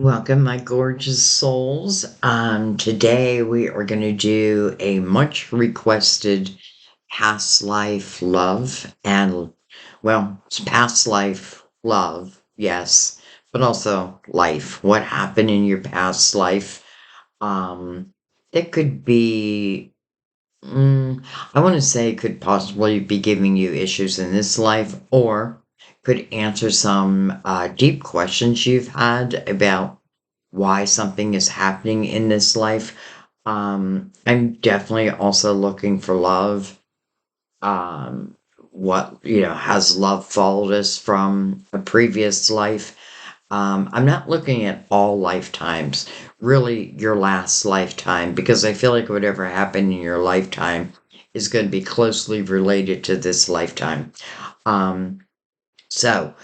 Welcome, my gorgeous souls. Today we are going to do a much requested past life love and, well, it's past life love, yes, but also life. What happened in your past life? Um, that could be, I want to say, could possibly be giving you issues in this life, or could answer some deep questions you've had about why something is happening in this life. I'm definitely also looking for love. Has love followed us from a previous life? I'm not looking at all lifetimes, really your last lifetime, because I feel like whatever happened in your lifetime is going to be closely related to this lifetime. Um, so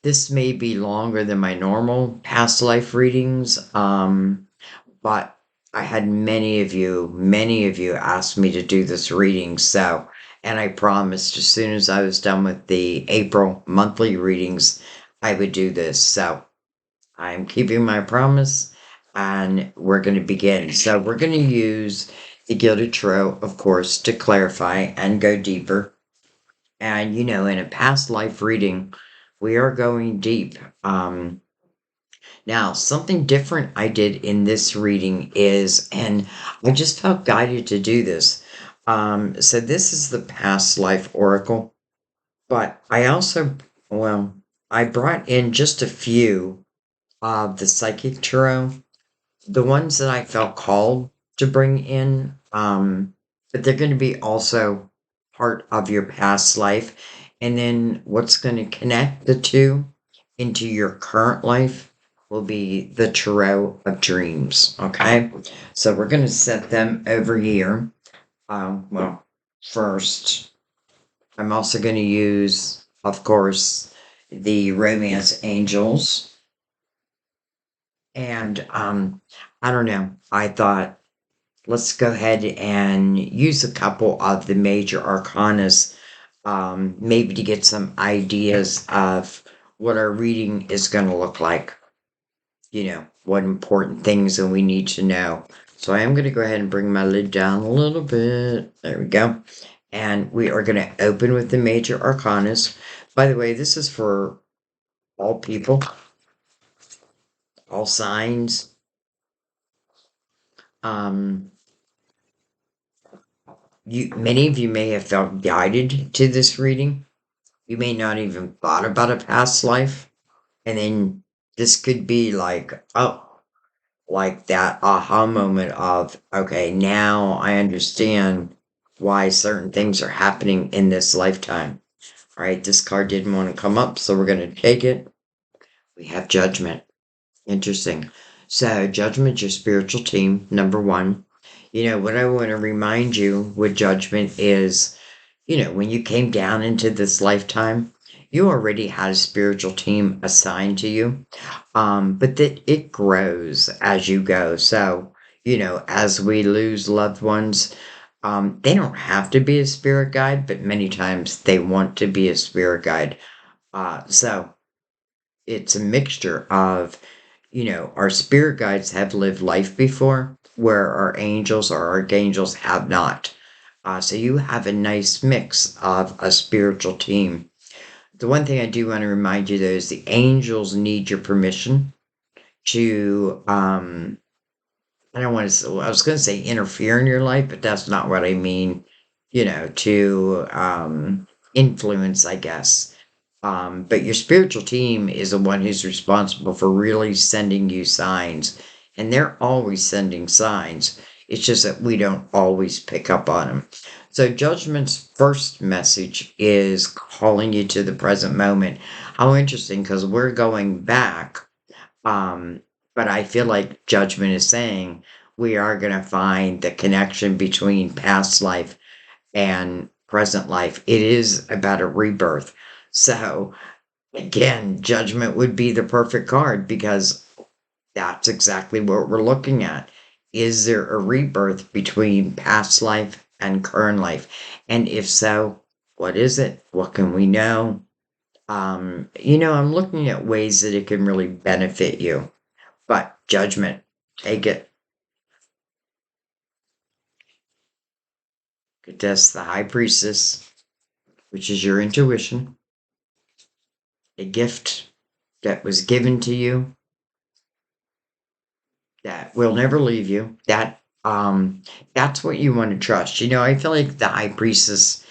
this may be longer than my normal past life readings. But I had many of you ask me to do this reading. So, and I promised as soon as I was done with the April monthly readings, I would do this. So I'm keeping my promise and we're going to begin. So we're going to use the Gilded Tarot, of course, to clarify and go deeper. And, in a past life reading, we are going deep. Now, something different I did in this reading is, and I just felt guided to do this. So this is the past life oracle, but I also, well, I brought in just a few of the psychic tarot, the ones that I felt called to bring in. But they're going to be also part of your past life. And then what's going to connect the two into your current life will be the tarot of dreams. Okay. So we're going to set them over here. Well, first, I'm also going to use, of course, the romance angels. And I don't know. I thought let's go ahead and use a couple of the major arcanas, maybe to get some ideas of what our reading is going to look like. What important things that we need to know. So I am going to go ahead and bring my lid down a little bit. There we go. And we are going to open with the major arcanas. By the way, this is for all people, all signs. Um, Many of you may have felt guided to this reading. You may not even thought about a past life. And then this could be like, oh, like that aha moment of, okay, now I understand why certain things are happening in this lifetime. All right, this card didn't want to come up, so we're going to take it. We have judgment. Interesting. So, judgment, your spiritual team, number one. What I want to remind you with judgment is, when you came down into this lifetime, you already had a spiritual team assigned to you, but that it grows as you go. So, as we lose loved ones, they don't have to be a spirit guide, but many times they want to be a spirit guide. So it's a mixture of, our spirit guides have lived life before, where our angels or archangels have not. So you have a nice mix of a spiritual team. The one thing I do want to remind you though is the angels need your permission to I don't want to I was going to say interfere in your life, but that's not what I mean, to influence, I guess. But your spiritual team is the one who's responsible for really sending you signs, and they're always sending signs. It's just that we don't always pick up on them. So, Judgment's first message is calling you to the present moment. How interesting, because we're going back, um, but I feel like Judgment is saying we are going to find the connection between past life and present life. It is about a rebirth. So, again, Judgment would be the perfect card because that's exactly what we're looking at. Is there a rebirth between past life and current life? And if so, what is it? What can we know? I'm looking at ways that it can really benefit you. But judgment, take it. That's the high priestess, which is your intuition, a gift that was given to you that will never leave you. That's what you want to trust. I feel like the high priestess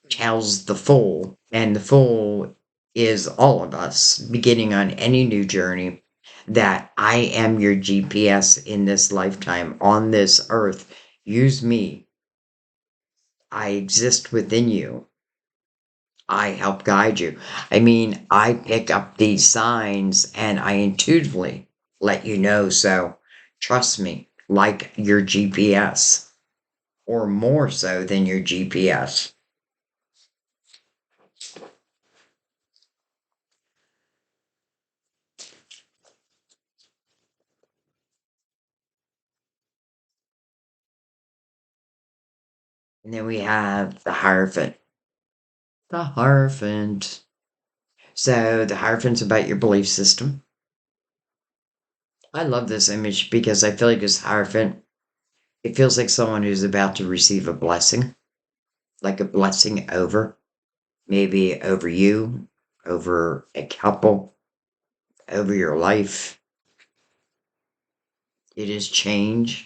tells the fool, and the fool is all of us beginning on any new journey, that I am your GPS in this lifetime on this earth. Use me. I exist within you. I help guide you. I mean, I pick up these signs and I intuitively let you know. So trust me, like your GPS, or more so than your GPS. And then we have the Hierophant. The Hierophant. So the Hierophant's about your belief system. I love this image because I feel like this Hierophant, it feels like someone who's about to receive a blessing, like a blessing over, maybe over you, over a couple, over your life. It is change.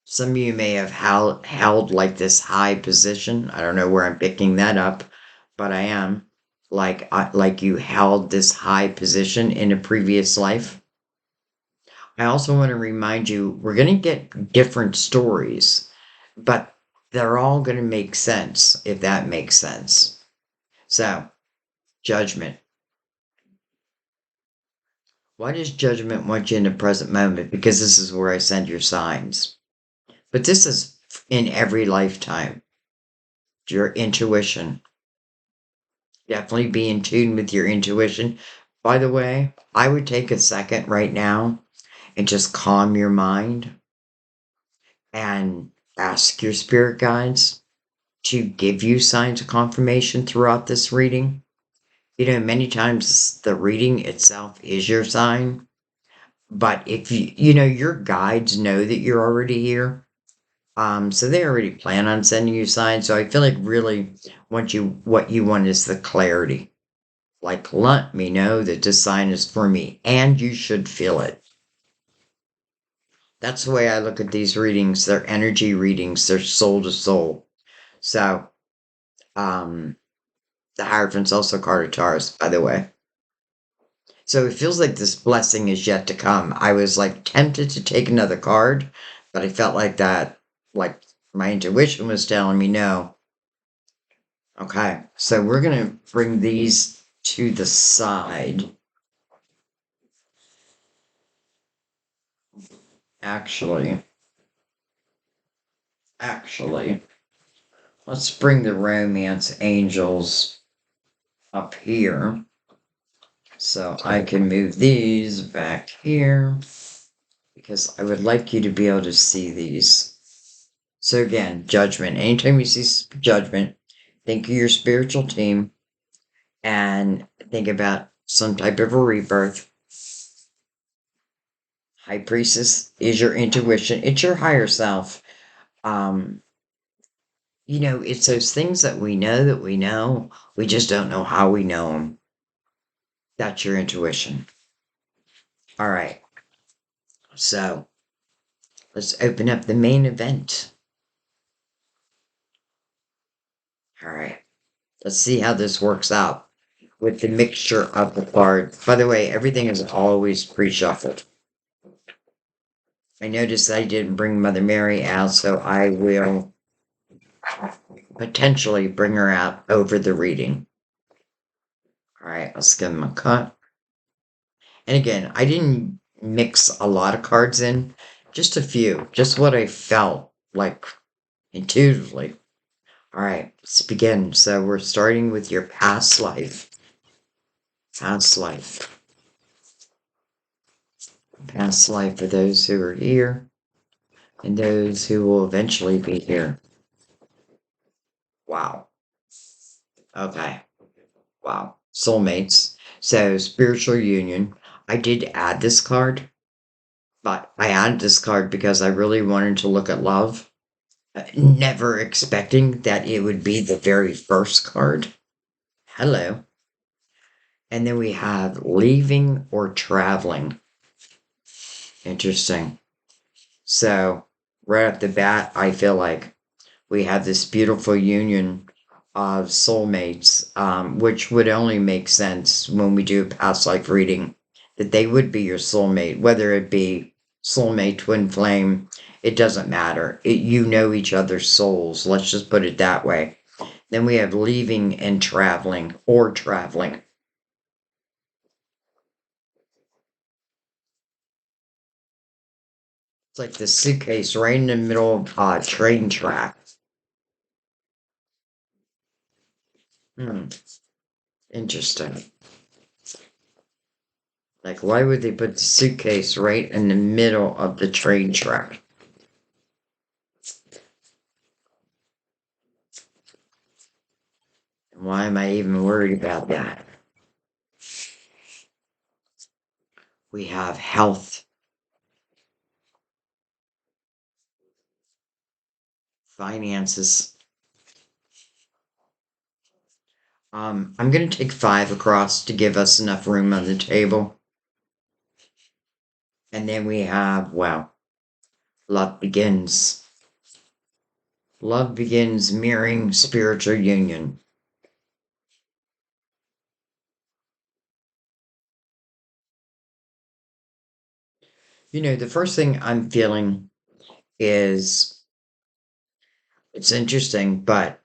Some of you may have held like this high position. I don't know where I'm picking that up, but I am. Like you held this high position in a previous life. I also want to remind you, we're going to get different stories, but they're all going to make sense if that makes sense. So, judgment. Why does judgment want you in the present moment? Because this is where I send your signs. But this is in every lifetime. Your intuition. Definitely be in tune with your intuition. By the way, I would take a second right now and just calm your mind and ask your spirit guides to give you signs of confirmation throughout this reading. Many times the reading itself is your sign, but if your guides know that you're already here, so they already plan on sending you signs. So I feel like really what you want is the clarity. Like, let me know that this sign is for me, and you should feel it. That's the way I look at these readings. They're energy readings. They're soul to soul. So, um, the Hierophant's also card of Taurus, by the way. So it feels like this blessing is yet to come. I was like tempted to take another card, but I felt like my intuition was telling me no. Okay, so we're going to bring these to the side. Actually, actually, let's bring the romance angels up here. So I can move these back here because I would like you to be able to see these. So again, judgment. Anytime you see judgment, think of your spiritual team and think about some type of a rebirth. High priestess is your intuition. It's your higher self. Um, it's those things that we know. We just don't know how we know them. That's your intuition. All right. So let's open up the main event. All right. Let's see how this works out with the mixture of the cards. By the way, everything is always pre-shuffled. I noticed I didn't bring Mother Mary out, so I will potentially bring her out over the reading. All right, let's give them a cut. And again, I didn't mix a lot of cards in, just a few, just what I felt like intuitively. All right, let's begin. So we're starting with your past life. Past life. Past life for those who are here and those who will eventually be here. Wow. Okay. Wow. Soulmates. So spiritual union. I did add this card, but I added this card because I really wanted to look at love, never expecting that it would be the very first card. Hello. And then we have leaving or traveling. Interesting. So, right off the bat, I feel like we have this beautiful union of soulmates, which would only make sense when we do a past life reading, that they would be your soulmate, whether it be soulmate, twin flame, it doesn't matter. You know each other's souls, let's just put it that way. Then we have leaving and traveling, or traveling. It's like the suitcase right in the middle of a train track. Hmm, interesting. Like, why would they put the suitcase right in the middle of the train track? Why am I even worried about that? We have health, finances. I'm going to take 5 across to give us enough room on the table. And then we have, well, love begins. Love begins mirroring spiritual union. You know, the first thing I'm feeling is it's interesting, but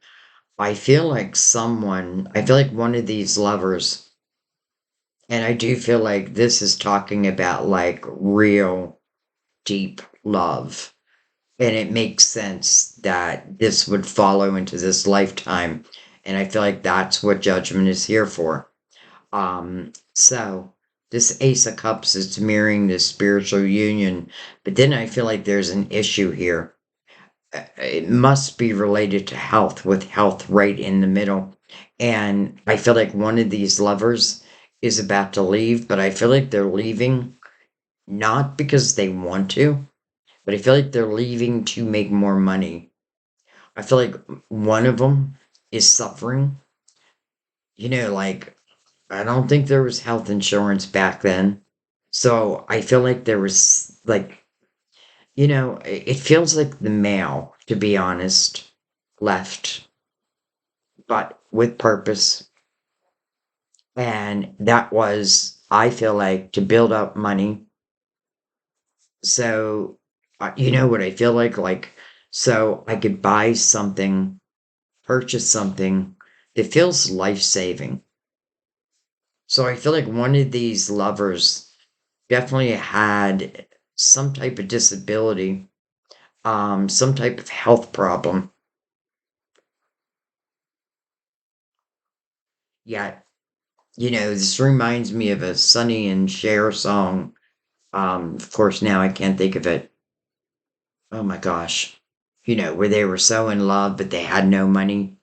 I feel like one of these lovers, and I do feel like this is talking about like real deep love. And it makes sense that this would follow into this lifetime. And I feel like that's what judgment is here for. So this Ace of Cups is mirroring this spiritual union, but then I feel like there's an issue here. It must be related to health, with health right in the middle. And I feel like one of these lovers is about to leave, but I feel like they're leaving not because they want to, but I feel like they're leaving to make more money. I feel like one of them is suffering. You know, like, I don't think there was health insurance back then. So I feel like there was, like, it feels like the male, to be honest, left, but with purpose. And that was, I feel like, to build up money. So, you know what I feel like? Like, so I could buy something, purchase something that feels life saving. So I feel like one of these lovers definitely had some type of disability, some type of health problem. Yet, this reminds me of a Sonny and Cher song. Of course, now I can't think of it. Oh my gosh. Where they were so in love, but they had no money.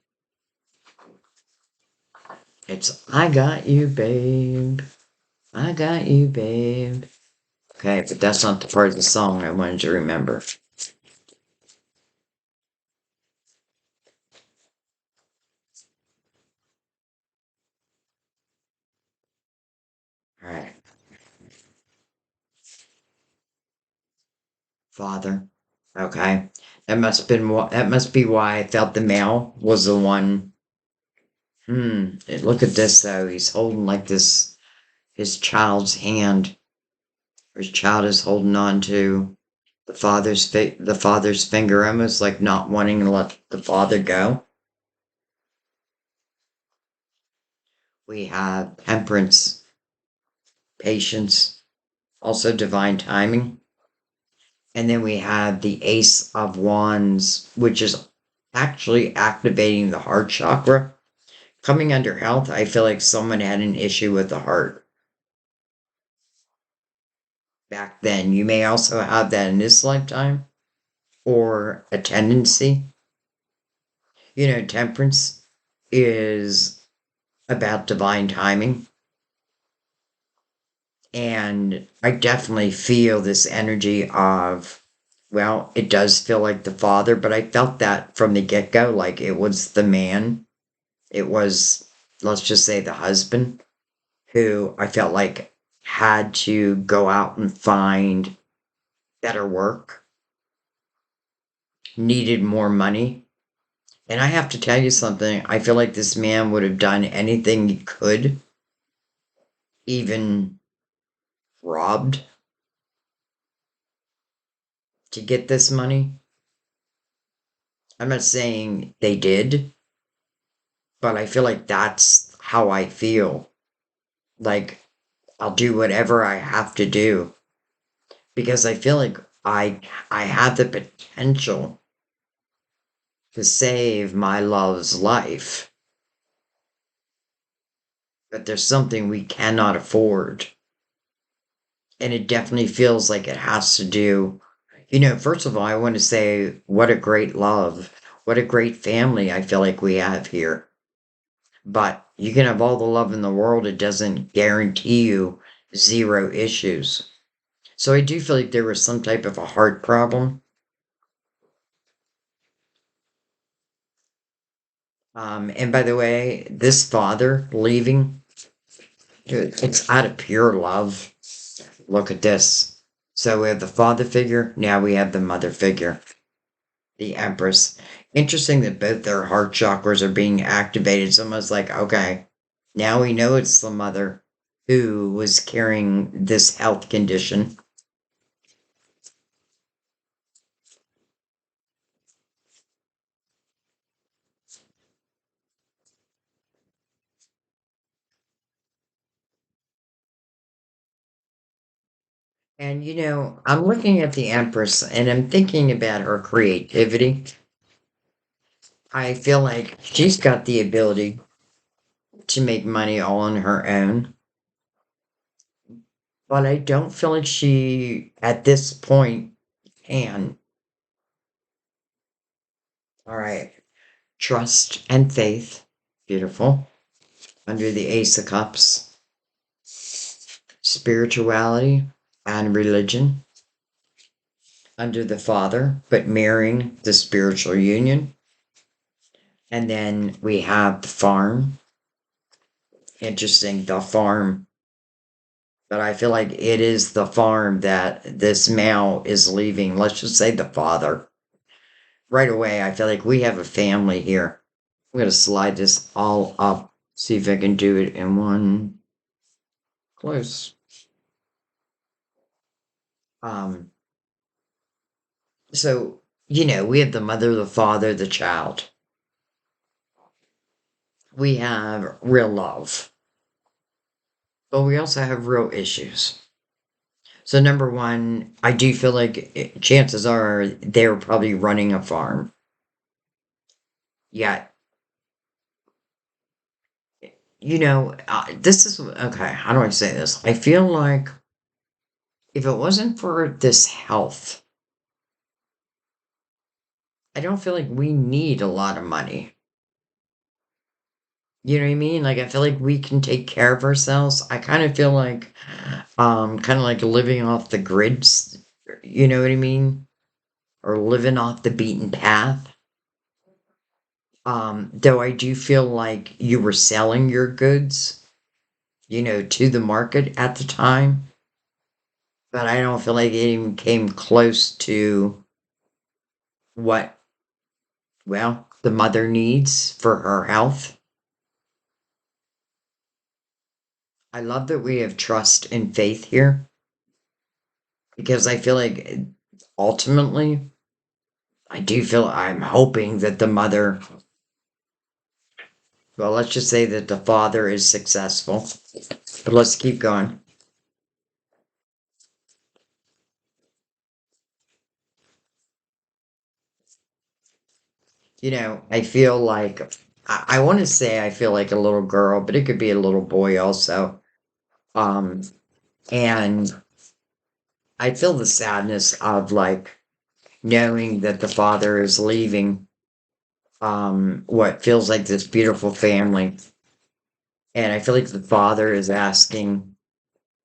It's, I got you, babe. I got you, babe. Okay, but that's not the part of the song I wanted to remember. All right. Father. Okay. That must be why I felt the male was the one. Look at this though. He's holding like this his child's hand. His child is holding on to the father's finger, almost like not wanting to let the father go. We have temperance, patience, also divine timing. And then we have the Ace of Wands, which is actually activating the heart chakra. Coming under health, I feel like someone had an issue with the heart back then. You may also have that in this lifetime, or a tendency. Temperance is about divine timing. And I definitely feel this energy of, well, it does feel like the father, but I felt that from the get go, like it was the man. It was, let's just say, the husband who I felt like had to go out and find better work, needed more money. And I have to tell you something, I feel like this man would have done anything he could, even robbed, to get this money. I'm not saying they did, but I feel like that's how I feel. Like, I'll do whatever I have to do because I feel like I have the potential to save my love's life, but there's something we cannot afford. And it definitely feels like it has to do, first of all, I want to say what a great love, what a great family I feel like we have here. But you can have all the love in the world, it doesn't guarantee you zero issues. So I do feel like there was some type of a heart problem. And by the way, this father leaving, dude, it's out of pure love. Look at this. So we have the father figure, now we have the mother figure, the Empress. Interesting that both their heart chakras are being activated. It's almost like, okay, now we know it's the mother who was carrying this health condition. And I'm looking at the Empress and I'm thinking about her creativity. I feel like she's got the ability to make money all on her own, but I don't feel like she, at this point, can. All right. Trust and faith. Beautiful. Under the Ace of Cups. Spirituality and religion. Under the Father, but mirroring the spiritual union. And then we have the farm. Interesting, the farm. But I feel like it is the farm that this male is leaving. Let's just say the father. Right away, I feel like we have a family here. I'm going to slide this all up. See if I can do it in one close. Um, so, we have the mother, the father, the child. We have real love, but we also have real issues. So, number one, I do feel like chances are they're probably running a farm. Yet, this is okay. How do I say this? I feel like if it wasn't for this health, I don't feel like we need a lot of money. You know what I mean? Like, I feel like we can take care of ourselves. I kind of feel like, kind of like living off the grids. You know what I mean? Or living off the beaten path. Though I do feel like you were selling your goods, to the market at the time, but I don't feel like it even came close to what, well, the mother needs for her health. I love that we have trust and faith here because I feel like ultimately, I do feel I'm hoping that the mother, well, let's just say that the father is successful, but let's keep going. I feel like, I want to say I feel like a little girl, but it could be a little boy also. Um, and I feel the sadness of like knowing that the father is leaving what feels like this beautiful family. And I feel like the father is asking,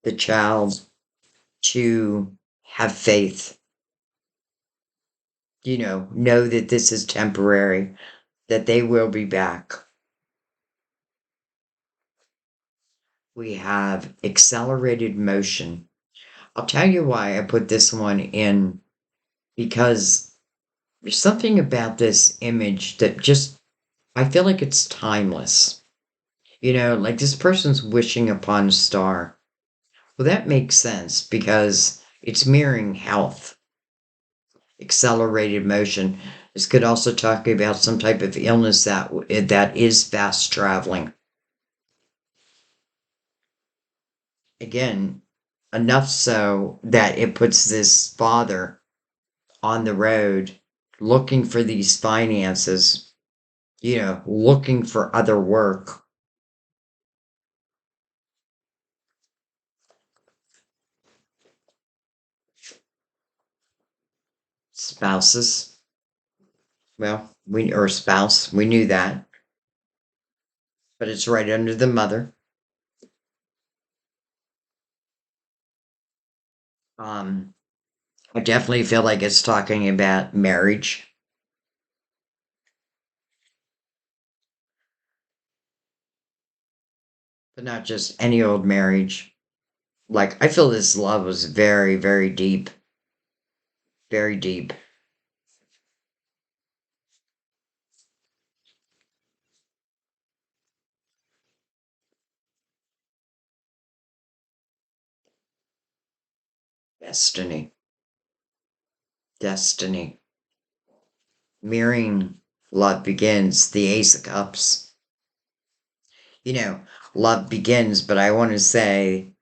the child to have faith, know that this is temporary, that they will be back. We have accelerated motion. I'll tell you why I put this one in, because there's something about this image that just, I feel like it's timeless. Like this person's wishing upon a star. Well, that makes sense because it's mirroring health, accelerated motion. This could also talk about some type of illness that is fast traveling. Again, enough so that it puts this father on the road looking for these finances, looking for other work. Spouses, well, or spouse, we knew that, but it's right under the mother. Um, I definitely feel like it's talking about marriage, but not just any old marriage. Like, I feel this love was very, very deep, very deep. Destiny, destiny. Mirroring love begins, the Ace of Cups. You know, love begins, but I want to say,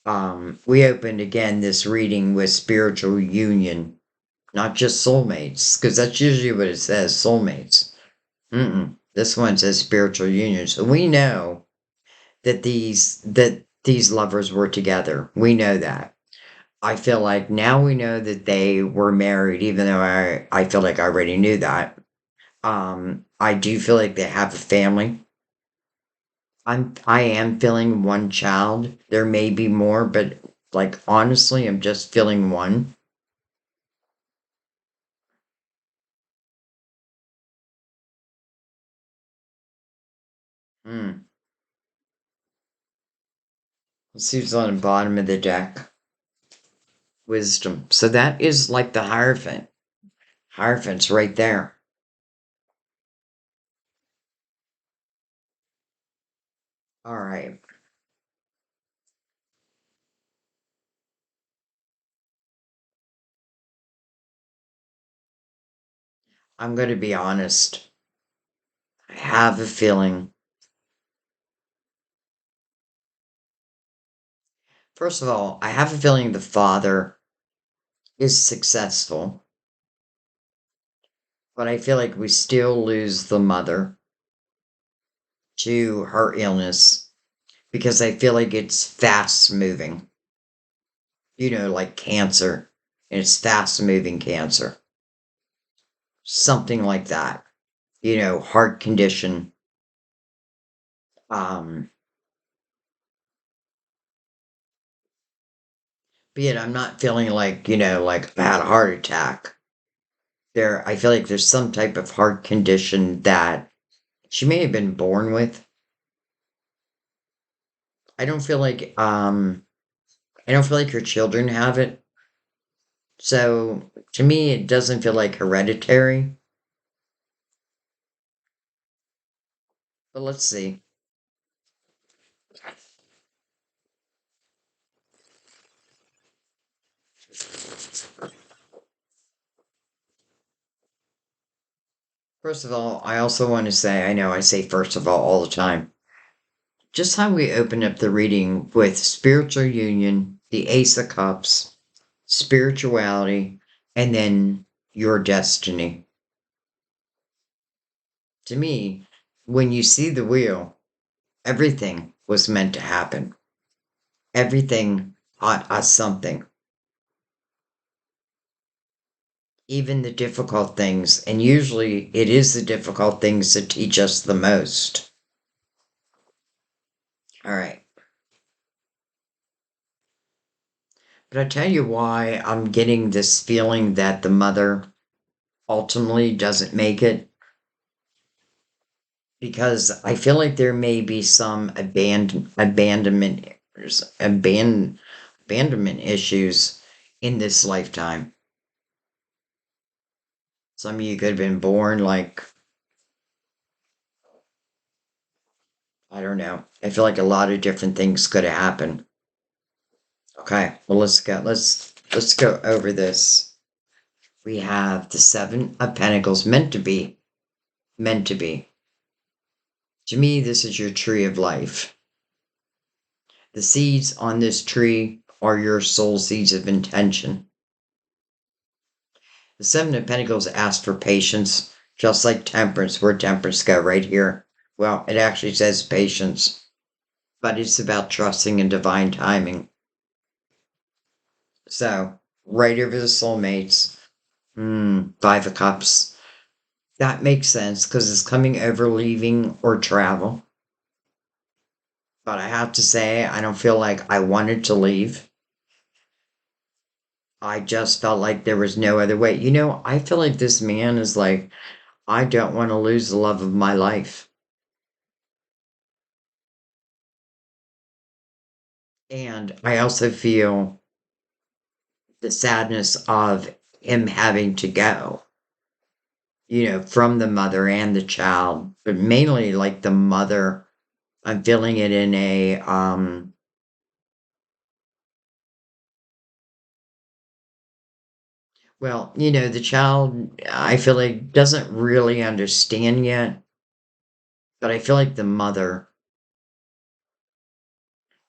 we opened again this reading with spiritual union, not just soulmates, because that's usually what it says, soulmates. This one says spiritual union. So we know that these lovers were together. We know that. I feel like now we know that they were married, even though I feel like I already knew that. I do feel like they have a family. I am feeling one child. There may be more, but like honestly, I'm just feeling one. Hmm. Let's see who's on the bottom of the deck. Wisdom. So that is like the Hierophant. Hierophant's right there. All right. I'm going to be honest. I have a feeling. First of all, I have a feeling the father is successful, but I feel like we still lose the mother to her illness because I feel like it's fast moving, like cancer, and it's fast moving cancer, something like that, heart condition. Um, but yet I'm not feeling like, like I had a heart attack. I feel like there's some type of heart condition that she may have been born with. I don't feel like, I don't feel like her children have it. So to me, it doesn't feel like hereditary. But let's see. First of all, I also want to say, I know I say first of all the time, just how we open up the reading with spiritual union, the Ace of Cups, spirituality, and then your destiny. To me, when you see the wheel, everything was meant to happen. Everything taught us something, even the difficult things. And usually it is the difficult things that teach us the most. All right. But I tell you why I'm getting this feeling that the mother ultimately doesn't make it, because I feel like there may be some abandonment issues in this lifetime. Some of you could have been born like, I don't know. I feel like a lot of different things could have happened. Okay, well let's go over this. We have the Seven of Pentacles, meant to be, meant to be. To me, this is your tree of life. The seeds on this tree are your soul seeds of intention. The Seven of Pentacles asks for patience, just like temperance. Where temperance go? Right here. Well, it actually says patience, but it's about trusting in divine timing. So, right over the soulmates. Five of Cups. That makes sense because it's coming over leaving or travel. But I have to say, I don't feel like I wanted to leave. I just felt like there was no other way. I feel like this man is like, I don't want to lose the love of my life. And I also feel the sadness of him having to go, from the mother and the child, but mainly like the mother. I'm feeling it in well, the child, I feel like doesn't really understand yet, but I feel like the mother,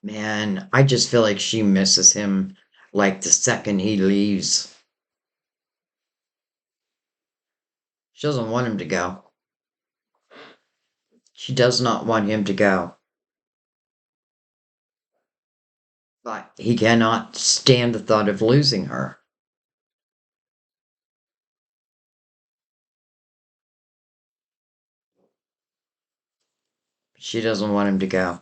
man, I just feel like she misses him like the second he leaves. She doesn't want him to go. She does not want him to go. But he cannot stand the thought of losing her. She doesn't want him to go.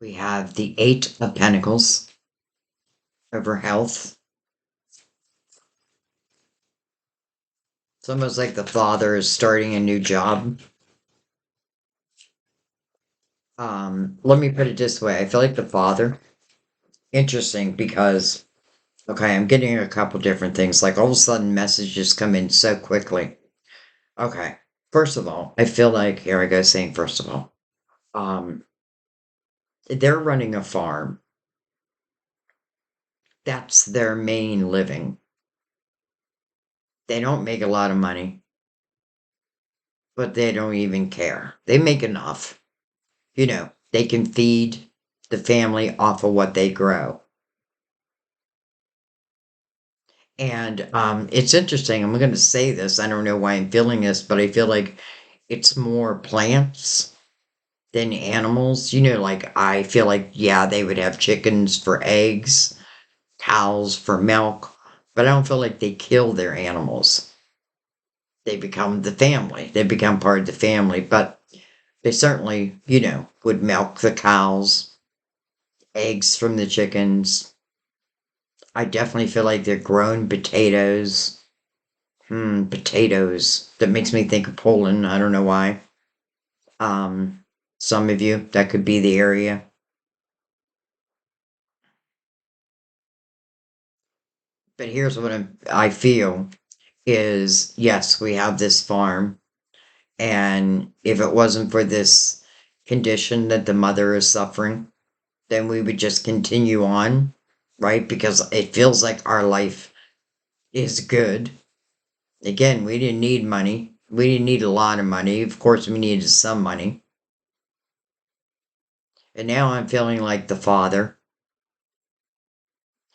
We have the Eight of Pentacles over health. It's almost like the father is starting a new job. Let me put it this way. I feel like the father, interesting because, okay, I'm getting a couple different things. Like all of a sudden messages come in so quickly. Okay. First of all, I feel like, here I go saying first of all, um, they're running a farm. That's their main living. They don't make a lot of money, but they don't even care. They make enough. They can feed the family off of what they grow. And it's interesting. I'm going to say this. I don't know why I'm feeling this, but I feel like it's more plants than animals. Like I feel like, yeah, they would have chickens for eggs, cows for milk, but I don't feel like they kill their animals. They become the family. They become part of the family, but they certainly, would milk the cows, eggs from the chickens. I definitely feel like they're grown potatoes. Potatoes. That makes me think of Poland. I don't know why. Um, some of you, that could be the area. But here's what I feel is yes, we have this farm. And if it wasn't for this condition that the mother is suffering, then we would just continue on, right? Because it feels like our life is good. Again, we didn't need money. We didn't need a lot of money. Of course, we needed some money. And now I'm feeling like the father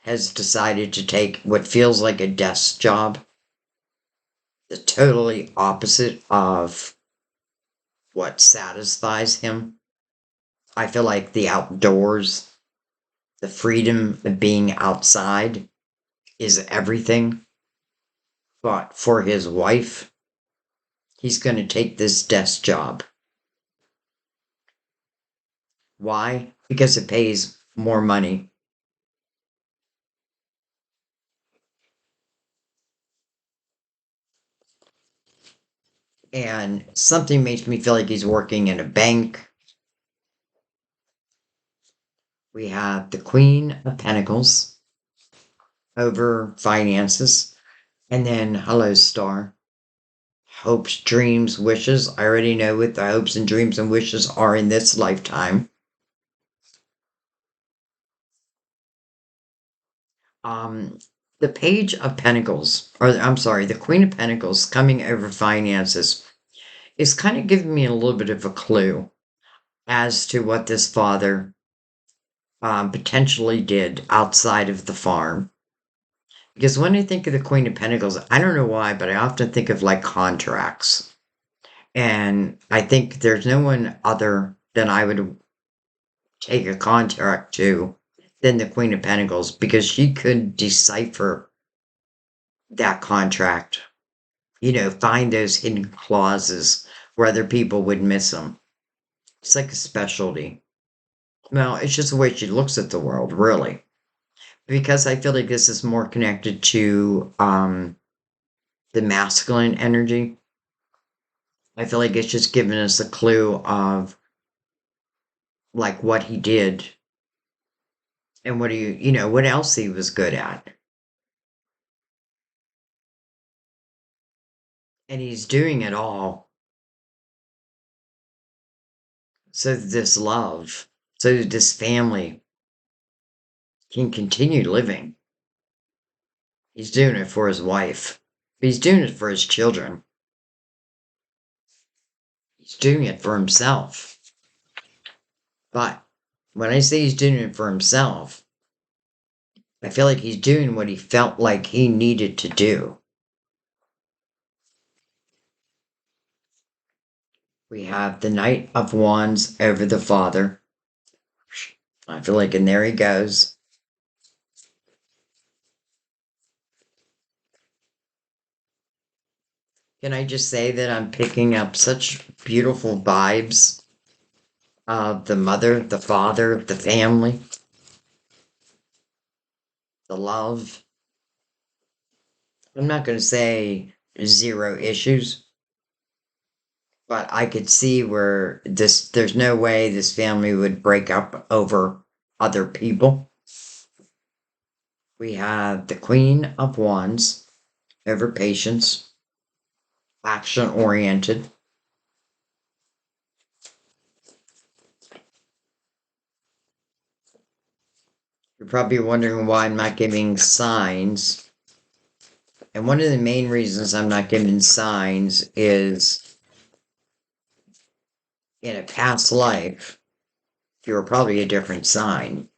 has decided to take what feels like a desk job, the totally opposite of what satisfies him. I feel like the outdoors, the freedom of being outside is everything. but for his wife, he's going to take this desk job. Why? Because it pays more money. And something makes me feel like he's working in a bank. We have the Queen of Pentacles over finances. And then, hello, Star. Hopes, dreams, wishes. I already know what the hopes and dreams and wishes are in this lifetime. Um, the Page of Pentacles, or I'm sorry, the Queen of Pentacles coming over finances is kind of giving me a little bit of a clue as to what this father potentially did outside of the farm. Because when I think of the Queen of Pentacles, I don't know why, but I often think of like contracts. And I think there's no one other than I would take a contract to than the Queen of Pentacles because she could decipher that contract, find those hidden clauses where other people would miss them. It's like a specialty. Well, it's just the way she looks at the world, really. Because I feel like this is more connected to the masculine energy. I feel like it's just giving us a clue of like what he did and what else he was good at. And he's doing it all so that this love, so that this family can continue living. He's doing it for his wife. He's doing it for his children. He's doing it for himself. But when I say he's doing it for himself, I feel like he's doing what he felt like he needed to do. We have the Knight of Wands over the Father. I feel like, and there he goes. Can I just say that I'm picking up such beautiful vibes of the mother, the father, the family, the love. I'm not going to say zero issues, but I could see where there's no way this family would break up over other people. We have the Queen of Wands over patience, action oriented. You're probably wondering why I'm not giving signs. And one of the main reasons I'm not giving signs is in a past life, you were probably a different sign.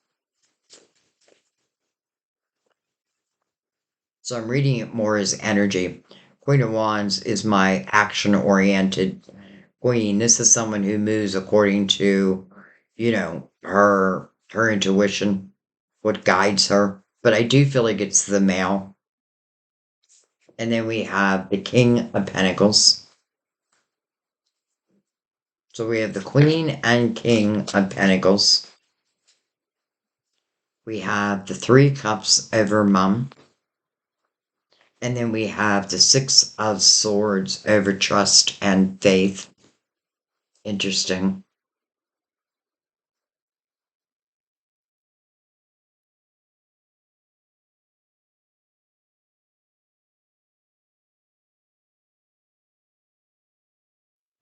So I'm reading it more as energy. Queen of Wands is my action oriented queen. This is someone who moves according to, her intuition, what guides her. But I do feel like it's the male. And then we have the King of Pentacles. So we have the Queen and King of Pentacles. We have the Three Cups over Mum. And then we have the Six of Swords over trust and faith. Interesting.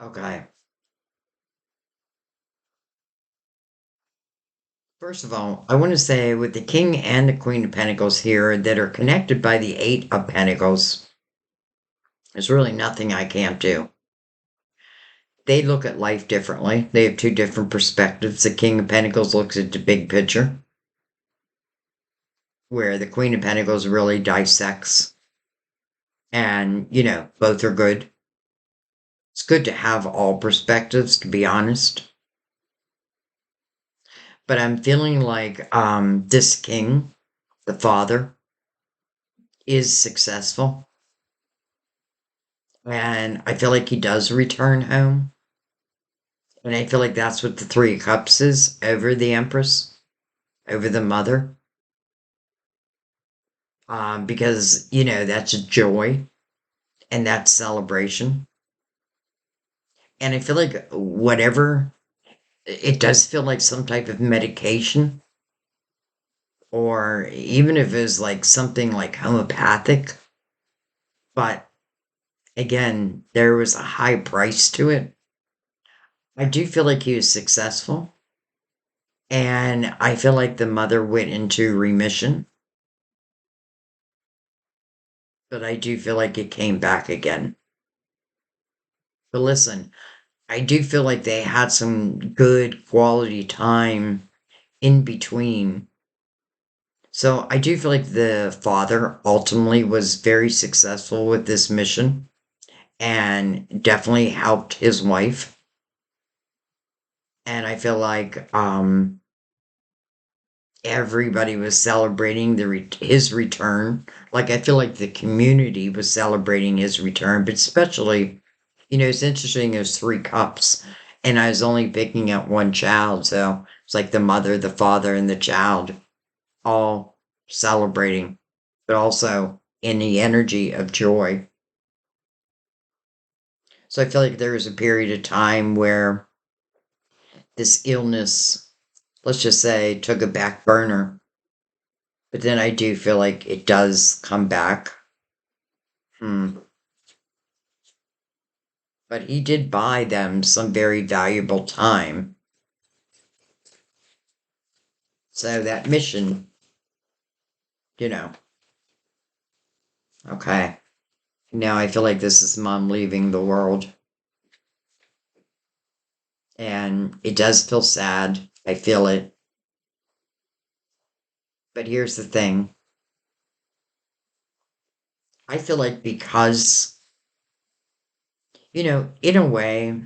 Okay. First of all, I want to say with the King and the Queen of Pentacles here that are connected by the Eight of Pentacles, there's really nothing I can't do. They look at life differently. They have two different perspectives. The King of Pentacles looks at the big picture, where the Queen of Pentacles really dissects. And, both are good. It's good to have all perspectives, to be honest. But I'm feeling like this king, the father, is successful. And I feel like he does return home. And I feel like that's what the Three of Cups is over the Empress, over the mother. Because, that's joy and that's celebration. And I feel like whatever, it does feel like some type of medication, or even if it's like something like homeopathic. But again, there was a high price to it. I do feel like he was successful. And I feel like the mother went into remission, but I do feel like it came back again. But listen, I do feel like they had some good quality time in between. So I do feel like the father ultimately was very successful with this mission and definitely helped his wife. And I feel like everybody was celebrating his return. Like I feel like the community was celebrating his return, but especially, it's interesting. There's three cups, and I was only picking up one child, so it's like the mother, the father, and the child all celebrating, but also in the energy of joy. So I feel like there was a period of time where this illness, let's just say, took a back burner. But then I do feel like it does come back. Hmm. But he did buy them some very valuable time. So that mission, you know, okay. Now I feel like this is mom leaving the world. And it does feel sad. I feel it. But here's the thing. I feel like because, in a way,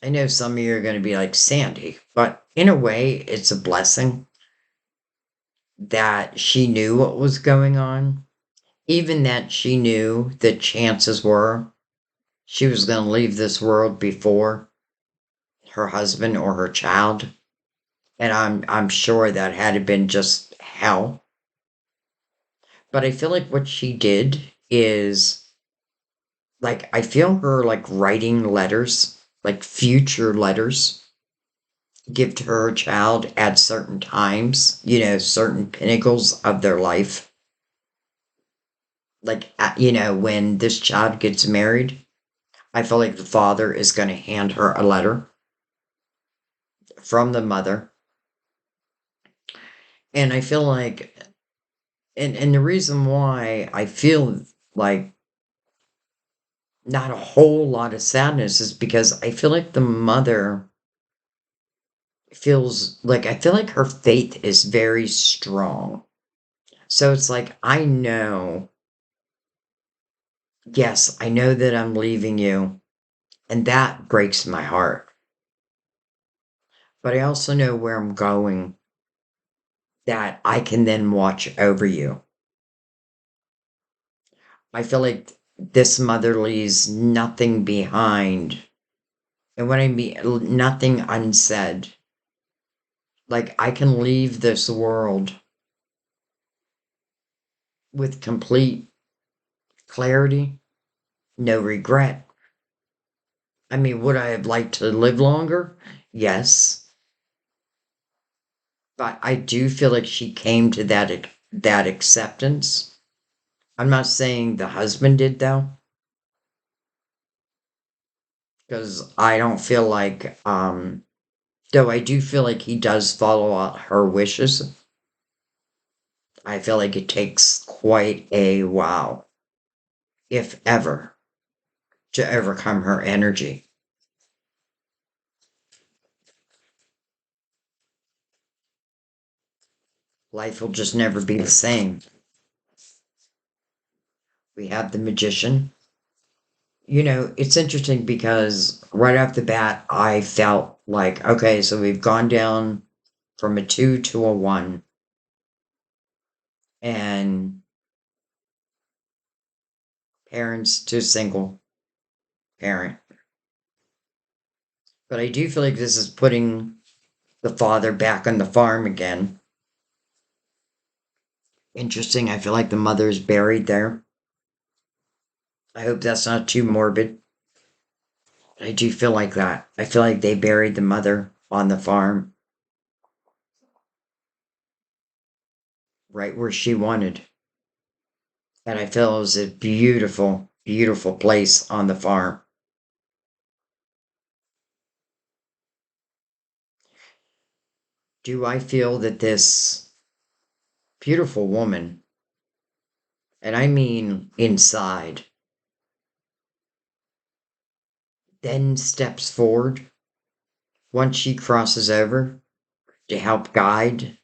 I know some of you are going to be like Sandy, but in a way, it's a blessing that she knew what was going on. Even that she knew that chances were she was going to leave this world before her husband or her child. And I'm sure that had it been just hell. But I feel like what she did is like I feel her like writing letters, like future letters, give to her child at certain times, certain pinnacles of their life. Like, when this child gets married, I feel like the father is going to hand her a letter from the mother. And I feel like, and the reason why I feel like not a whole lot of sadness is because I feel like the mother feels like, I feel like her faith is very strong. So it's like, yes, I know that I'm leaving you, and that breaks my heart. But I also know where I'm going, that I can then watch over you. I feel like this mother leaves nothing behind. And when I mean nothing unsaid, like I can leave this world with complete clarity, no regret. I mean, would I have liked to live longer? Yes. But I do feel like she came to that acceptance. I'm not saying the husband did though, because I don't feel like though I do feel like he does follow out her wishes. I feel like it takes quite a while, if ever, to overcome her energy. Life will just never be the same. We have the magician. It's interesting because right off the bat, I felt like, okay, so we've gone down from a two to a one. And parents to a single parent. But I do feel like this is putting the father back on the farm again. Interesting. I feel like the mother's buried there. I hope that's not too morbid. I do feel like that. I feel like they buried the mother on the farm right where she wanted. And I feel it was a beautiful, beautiful place on the farm. Do I feel that this beautiful woman, and I mean inside, then steps forward once she crosses over to help guide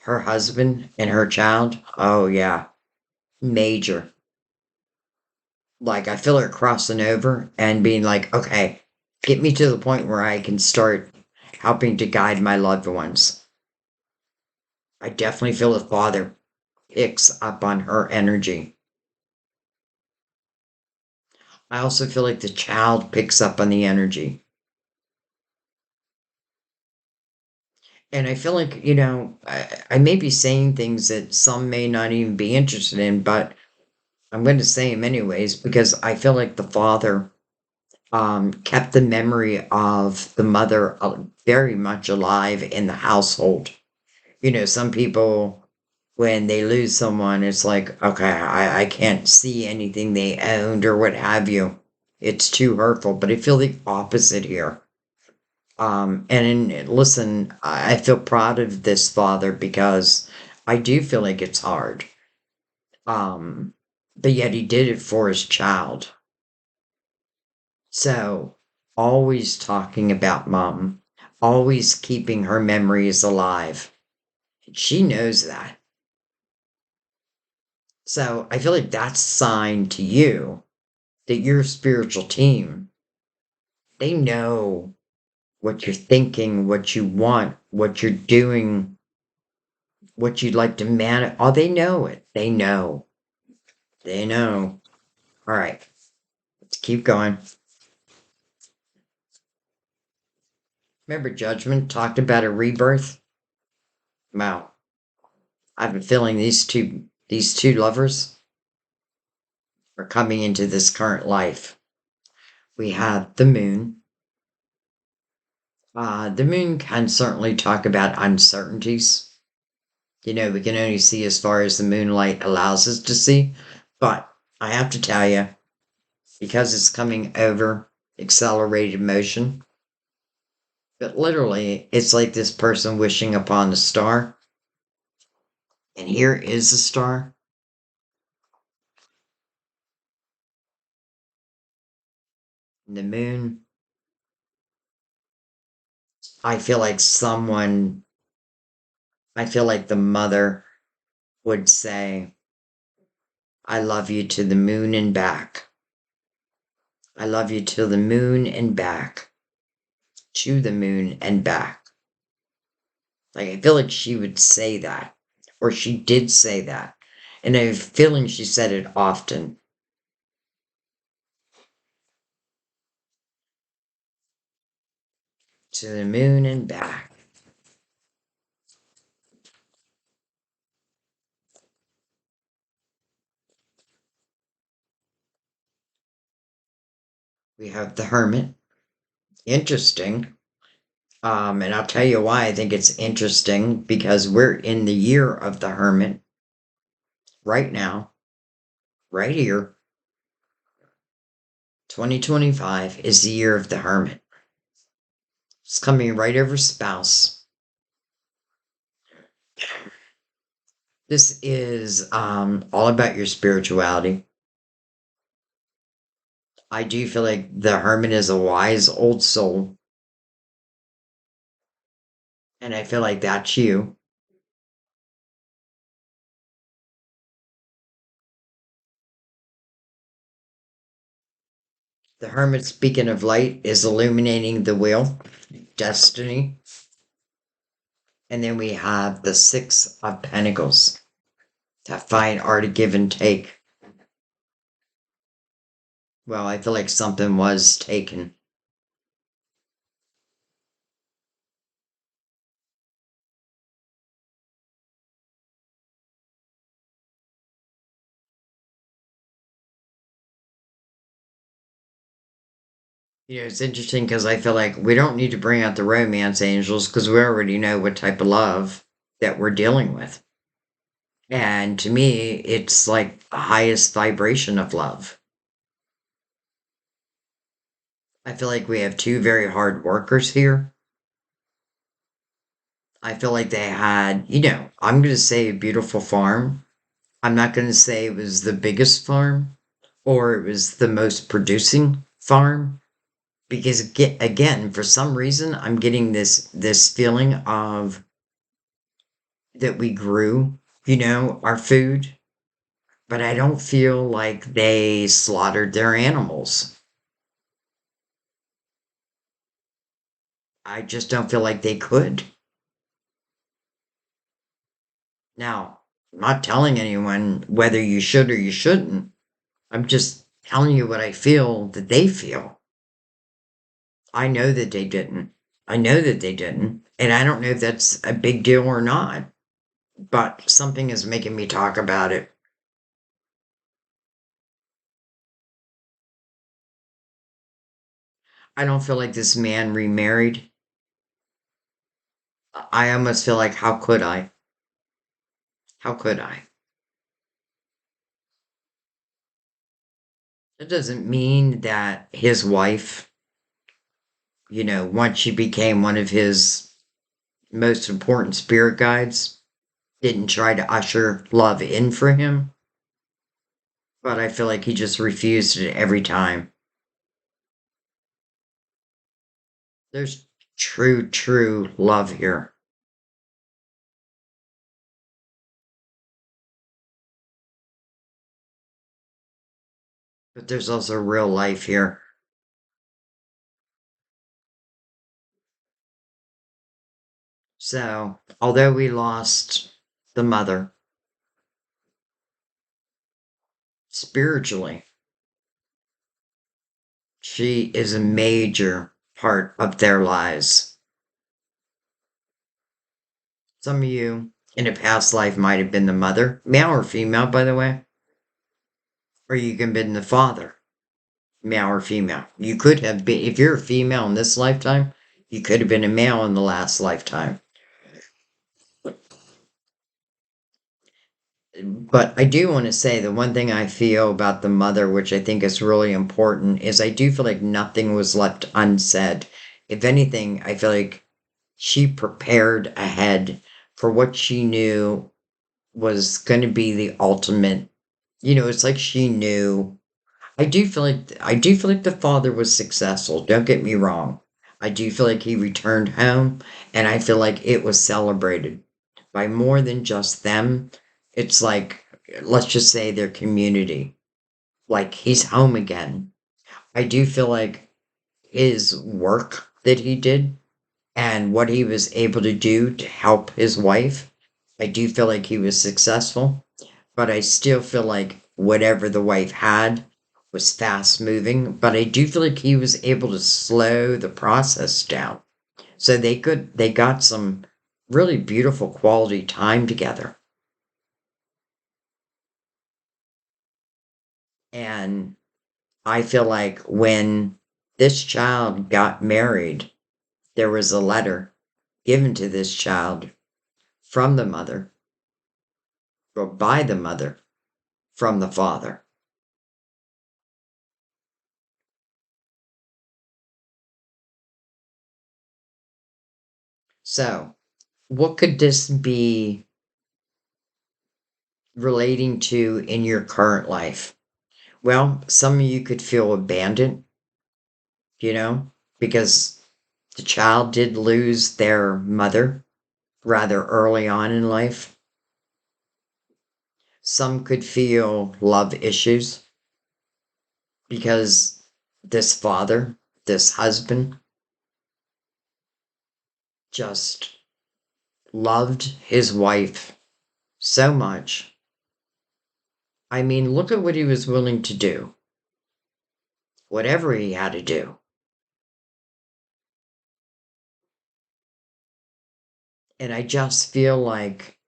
her husband and her child? Oh, yeah, major. Like, I feel her crossing over and being like, okay, get me to the point where I can start helping to guide my loved ones. I definitely feel the father picks up on her energy. I also feel like the child picks up on the energy. And I feel like, I may be saying things that some may not even be interested in, but I'm going to say them anyways because I feel like the father kept the memory of the mother very much alive in the household. Some people, when they lose someone, it's like, okay, I can't see anything they owned or what have you. It's too hurtful. But I feel the opposite here. Listen, I feel proud of this father because I do feel like it's hard. Um, but yet he did it for his child. So, always talking about mom, always keeping her memories alive. She knows that. So, I feel like that's a sign to you that your spiritual team, they know what you're thinking, what you want, what you're doing, what you'd like to manage. Oh, they know it. They know. They know. All right, let's keep going. Remember, Judgment talked about a rebirth? Wow. I have a feeling these two lovers are coming into this current life. We have the moon. The moon can certainly talk about uncertainties. We can only see as far as the moonlight allows us to see. But I have to tell you, because it's coming over accelerated motion, but literally, it's like this person wishing upon a star. And here is a star. The moon. I feel like I feel like the mother would say, I love you to the moon and back. I love you to the moon and back. To the moon and back. Like, I feel like she would say that. Or she did say that. And I have a feeling she said it often. To the moon and back. We have the hermit. Interesting. And I'll tell you why I think it's interesting because we're in the year of the hermit right now, right here. 2025 is the year of the hermit. It's coming right over spouse. This is all about your spirituality. I do feel like the hermit is a wise old soul, and I feel like that's you. The hermit, speaking of light, is illuminating the wheel, destiny. And then we have the Six of Pentacles, that fine art of give and take. Well, I feel like something was taken. It's interesting because I feel like we don't need to bring out the romance angels because we already know what type of love that we're dealing with. And to me, it's like the highest vibration of love. I feel like we have two very hard workers here. I feel like they had, I'm going to say a beautiful farm. I'm not going to say it was the biggest farm or it was the most producing farm because again, for some reason, I'm getting this feeling of that we grew, our food, but I don't feel like they slaughtered their animals. I just don't feel like they could. Now, I'm not telling anyone whether you should or you shouldn't. I'm just telling you what I feel that they feel. I know that they didn't. I know that they didn't. And I don't know if that's a big deal or not, but something is making me talk about it. I don't feel like this man remarried. I almost feel like, how could I? How could I? It doesn't mean that his wife, once she became one of his most important spirit guides, didn't try to usher love in for him. But I feel like he just refused it every time. There's true, true love here. But there's also real life here. So, although we lost the mother spiritually, she is a major part of their lives. Some of you in a past life might have been the mother, male or female, by the way, or you can have been the father, male or female. You could have been, if you're a female in this lifetime, you could have been a male in the last lifetime. But I do want to say the one thing I feel about the mother, which I think is really important, is I do feel like nothing was left unsaid. If anything, I feel like she prepared ahead for what she knew was going to be the ultimate. It's like she knew. I do feel like the father was successful. Don't get me wrong. I do feel like he returned home, and I feel like it was celebrated by more than just them. It's like, let's just say their community. Like he's home again. I do feel like his work that he did and what he was able to do to help his wife, I do feel like he was successful, but I still feel like whatever the wife had was fast moving, but I do feel like he was able to slow the process down. So they got some really beautiful quality time together. And I feel like when this child got married, there was a letter given to this child from the mother, or by the mother, from the father. So, what could this be relating to in your current life? Well, some of you could feel abandoned, you know, because the child did lose their mother rather early on in life. Some could feel love issues because this father, this husband, just loved his wife so much. I mean, look at what he was willing to do. whatever he had to do. And I just feel like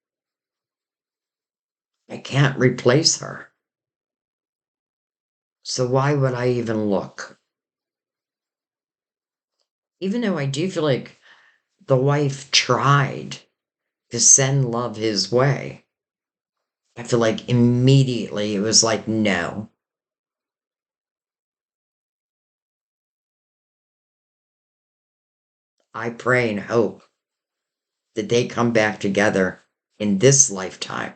I can't replace her. So why would I even look? Even though I do feel like the wife tried to send love his way, I feel like immediately it was like, no. I pray and hope that they come back together in this lifetime.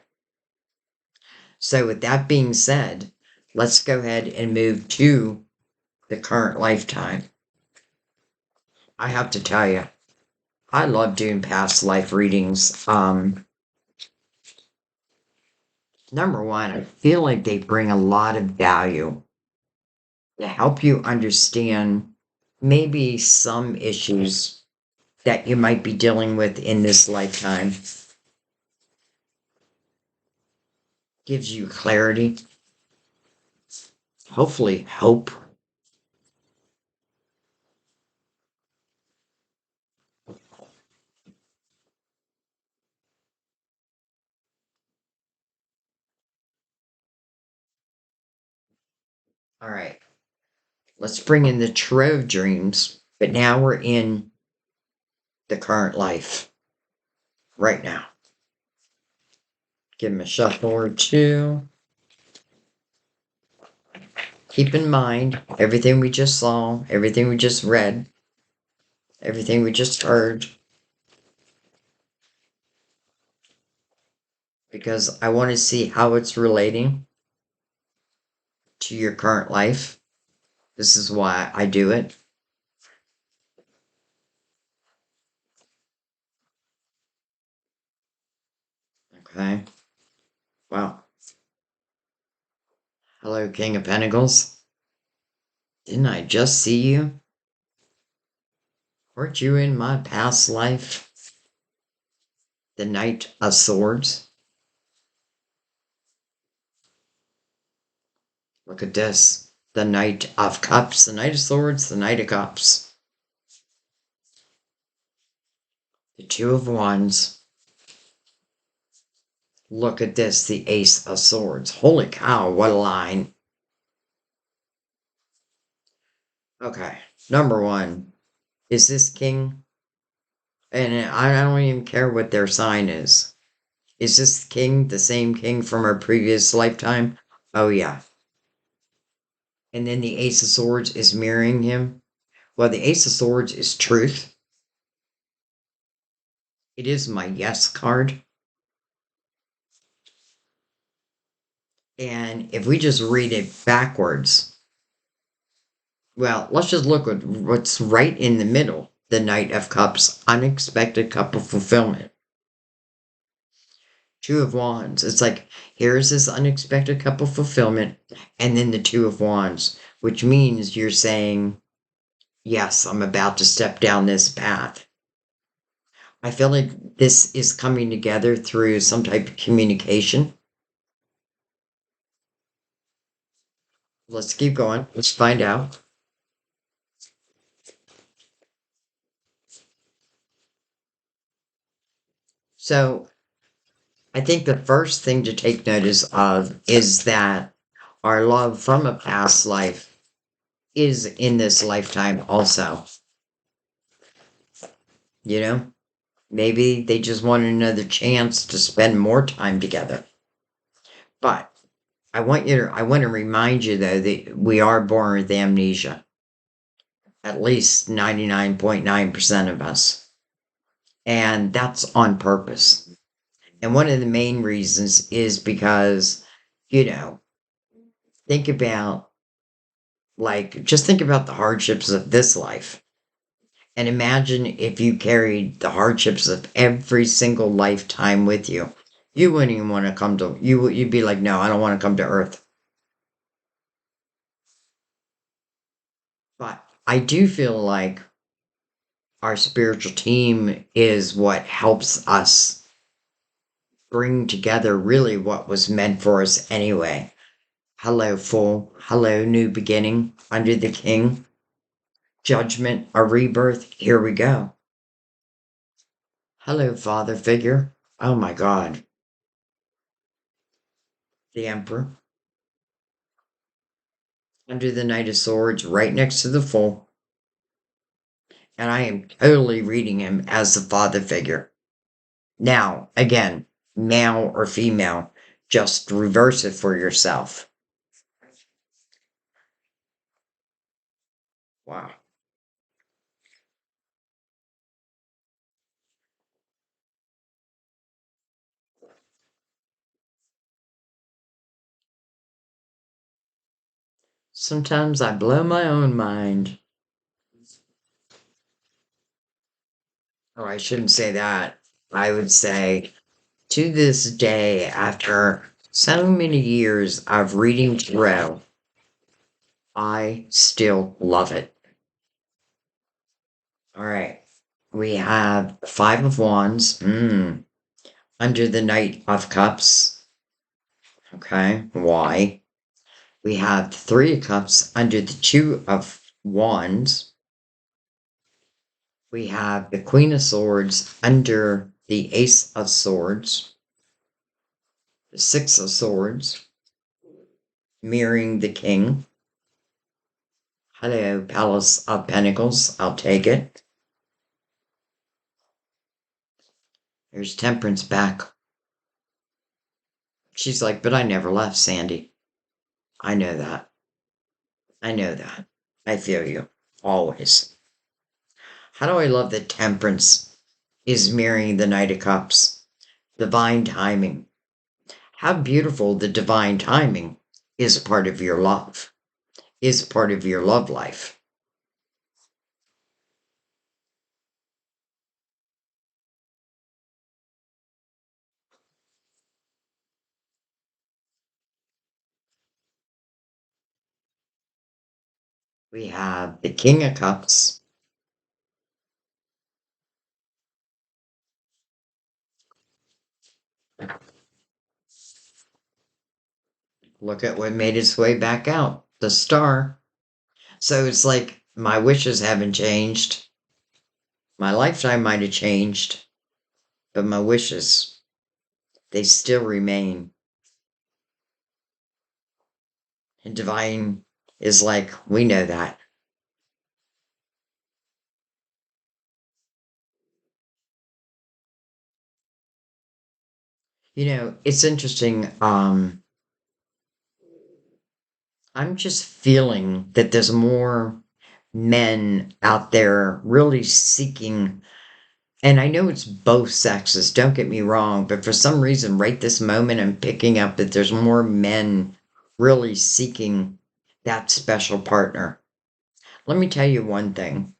So, with that being said, let's go ahead and move to the current lifetime. I have to tell you, I love doing past life readings. Number one, I feel like they bring a lot of value to help you understand maybe some issues that you might be dealing with in this lifetime. Gives you clarity, hopefully, hope. All right, let's bring in the Trove dreams, but now we're in the current life right now. Give them a shuffle or two. Keep in mind everything we just saw, everything we just read, everything we just heard, because I want to see how it's relating to your current life. This is why I do it. Okay. Wow. Hello, King of Pentacles. Didn't I just see you? Weren't you in my past life? The Knight of Swords. Look at this. The Knight of Cups, the Knight of Swords, the Knight of Cups. The Two of Wands. Look at this, the Ace of Swords. Holy cow, what a line. Okay, number one. Is this king? And I don't even care what their sign is. Is this king the same king from our previous lifetime? Oh, yeah. And then the Ace of Swords is mirroring him. Well, the Ace of Swords is truth. It is my yes card. And if we just read it backwards, well, let's just look at what's right in the middle. The Knight of Cups, unexpected cup of fulfillment. Two of Wands. It's like, here's this unexpected cup of fulfillment, and then the Two of Wands, which means you're saying, yes, I'm about to step down this path. I feel like this is coming together through some type of communication. Let's keep going. Let's find out. So, I think the first thing to take notice of is that our love from a past life is in this lifetime also. You know, maybe they just want another chance to spend more time together. But I want to remind you though that we are born with amnesia. At least 99.9% of us. And that's on purpose. And one of the main reasons is because, you know, think about just think about the hardships of this life. And imagine if you carried the hardships of every single lifetime with you. You wouldn't even want to come to you'd be like, no, I don't want to come to Earth. But I do feel like our spiritual team is what helps us bring together really what was meant for us anyway. Hello, full. Hello, new beginning. Under the king. Judgment, a rebirth. Here we go. Hello, father figure. Oh my god. The emperor. Under the knight of swords, right next to the full. And I am totally reading him as the father figure. Now, again, male or female, just reverse it for yourself. Wow. Sometimes I blow my own mind. Oh, I shouldn't say that. I would say, to this day, after so many years of reading tarot, I still love it. All right. We have Five of Wands. Under the Knight of Cups. Okay. Why? We have Three of Cups under the Two of Wands. We have the Queen of Swords under the Ace of Swords. The Six of Swords mirroring the King. Hello, Palace of Pentacles. I'll take it. There's Temperance back. She's like, but I never left, Sandy. I know that. I know that. I feel you. Always. How do I love that Temperance is mirroring the Knight of Cups? Divine timing. How beautiful the divine timing is a part of your love, is part of your love life. We have the King of Cups. Look at what made its way back out. The Star. So it's like my wishes haven't changed. My lifetime might have changed, but my wishes, they still remain. And divine is like, we know that. You know, it's interesting. I'm just feeling that there's more men out there really seeking, and I know it's both sexes, don't get me wrong, but for some reason, right this moment, I'm picking up that there's more men really seeking that special partner. Let me tell you one thing.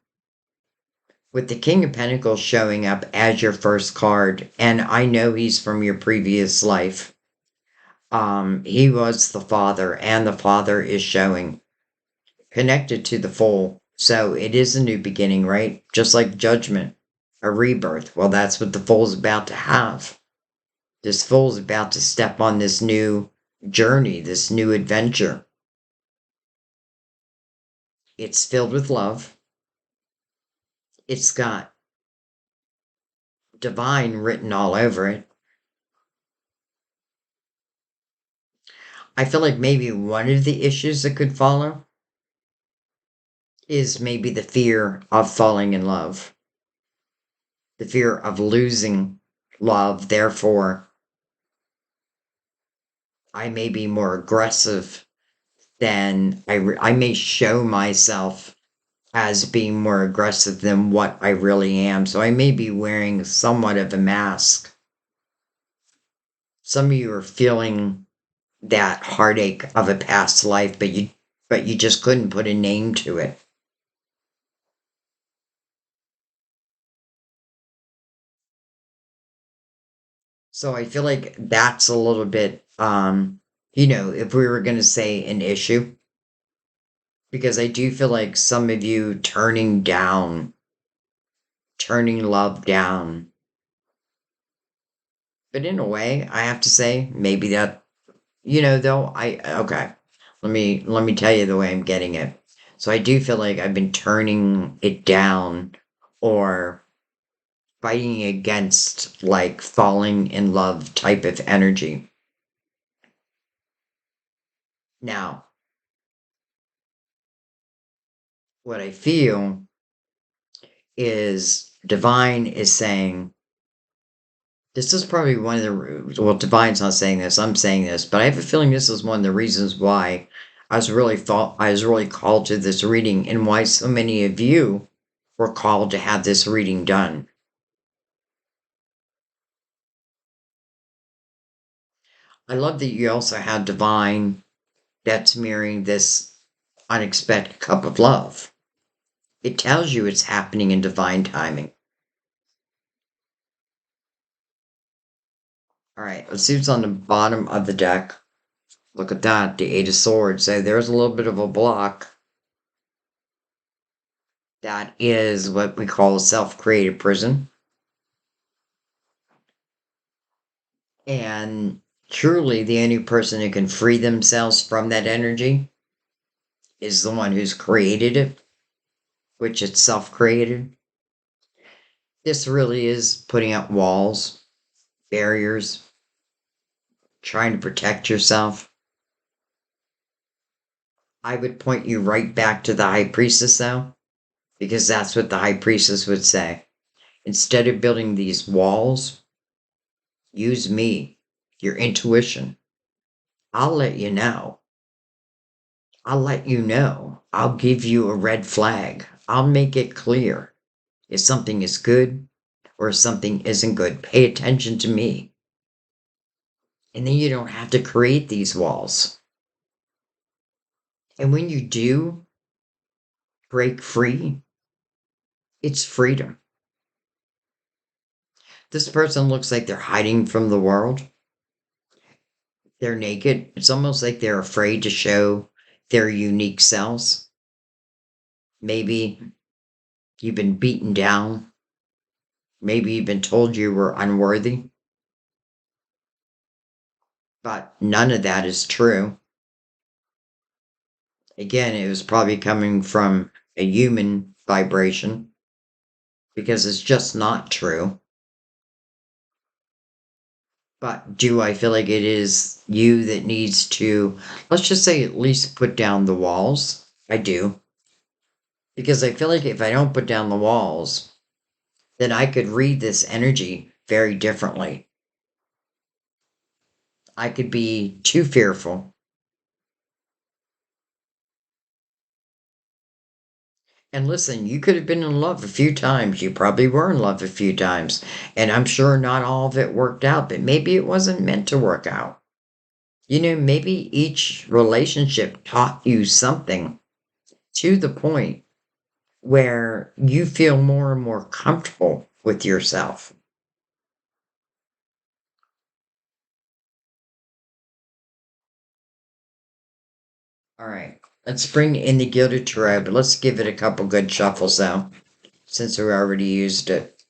With the King of Pentacles showing up as your first card, and I know he's from your previous life, he was the father, and the father is showing connected to the full. So it is a new beginning, right? Just like judgment, a rebirth. Well, that's what the fool is about to have. This fool is about to step on this new journey, this new adventure. It's filled with love. It's got divine written all over it. I feel like maybe one of the issues that could follow is maybe the fear of falling in love, the fear of losing love. Therefore, I may be more aggressive than I may show myself as being more aggressive than what I really am. So I may be wearing somewhat of a mask. Some of you are feeling that heartache of a past life, but you just couldn't put a name to it. So I feel like that's a little bit if we were going to say an issue, because I do feel like some of you turning love down. But in a way, I have to say, maybe that, though, okay. Let me tell you the way I'm getting it. So I do feel like I've been turning it down or fighting against like falling in love type of energy. Now, what I feel is divine is saying this is probably one of the well, divine's not saying this, I'm saying this, but I have a feeling this is one of the reasons why I was really called to this reading and why so many of you were called to have this reading done. I love that you also had divine that's mirroring this unexpected cup of love. It tells you it's happening in divine timing. All right, let's see what's on the bottom of the deck. Look at that, the Eight of Swords. So there's a little bit of a block. That is what we call a self-created prison. And truly, the only person who can free themselves from that energy is the one who's created it, which it's self-created. This really is putting up walls, barriers, trying to protect yourself. I would point you right back to the High Priestess, though, because that's what the High Priestess would say. Instead of building these walls, use me, your intuition. I'll let you know. I'll let you know. I'll give you a red flag. I'll make it clear if something is good or if something isn't good. Pay attention to me. And then you don't have to create these walls. And when you do break free, it's freedom. This person looks like they're hiding from the world. They're naked. It's almost like they're afraid to show their unique selves. Maybe you've been beaten down. Maybe you've been told you were unworthy. But none of that is true. Again, it was probably coming from a human vibration because it's just not true. But do I feel like it is you that needs to, let's just say, at least put down the walls? I do. Because I feel like if I don't put down the walls, then I could read this energy very differently. I could be too fearful. And listen, you could have been in love a few times. You probably were in love a few times. And I'm sure not all of it worked out, but maybe it wasn't meant to work out. Maybe each relationship taught you something to the point where you feel more and more comfortable with yourself. All right, let's bring in the Gilded Tarot, but let's give it a couple good shuffles though, since we already used it.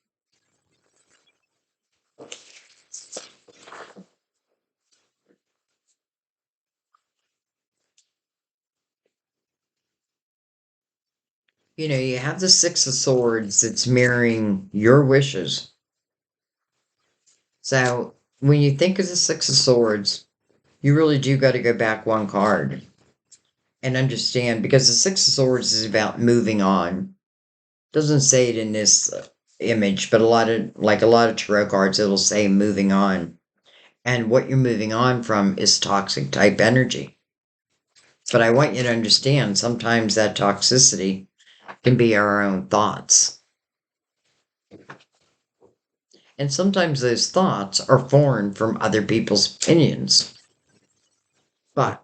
You have the Six of Swords that's mirroring your wishes. So when you think of the Six of Swords, you really do got to go back one card and understand because the Six of Swords is about moving on. Doesn't say it in this image, but a lot of tarot cards, it'll say moving on. And what you're moving on from is toxic type energy. But I want you to understand sometimes that toxicity can be our own thoughts. And sometimes those thoughts are foreign from other people's opinions. But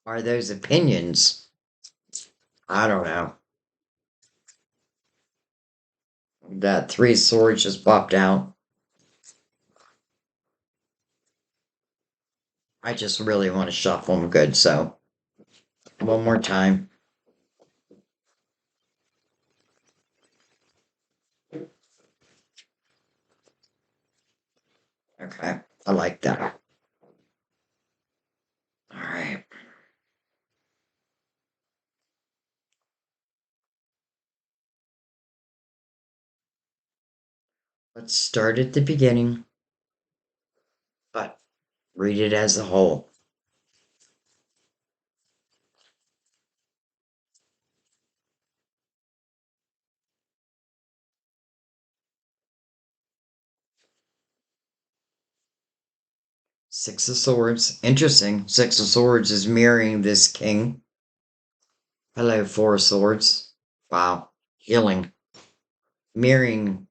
are those opinions? I don't know. That Three of Swords just popped out. I just really want to shuffle them good, so one more time. Okay, I like that. Let's start at the beginning, but read it as a whole. Six of Swords. Interesting. Six of Swords is mirroring this king. Hello, Four of Swords. Wow. Healing. Mirroring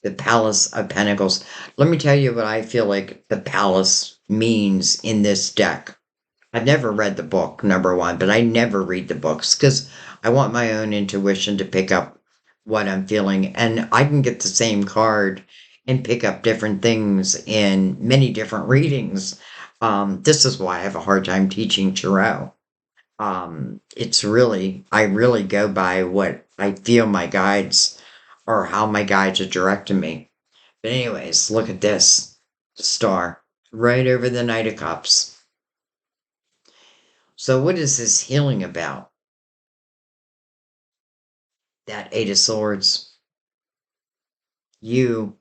the Palace of Pentacles. Let me tell you what I feel like the Palace means in this deck. I've never read the book, number one, but I never read the books because I want my own intuition to pick up what I'm feeling. And I can get the same card and pick up different things in many different readings. This is why I have a hard time teaching tarot. It's really, I really go by what I feel my guides or how my guides are directing me. But anyways, look at this star right over the Knight of Cups. So what is this healing about? That Eight of Swords. You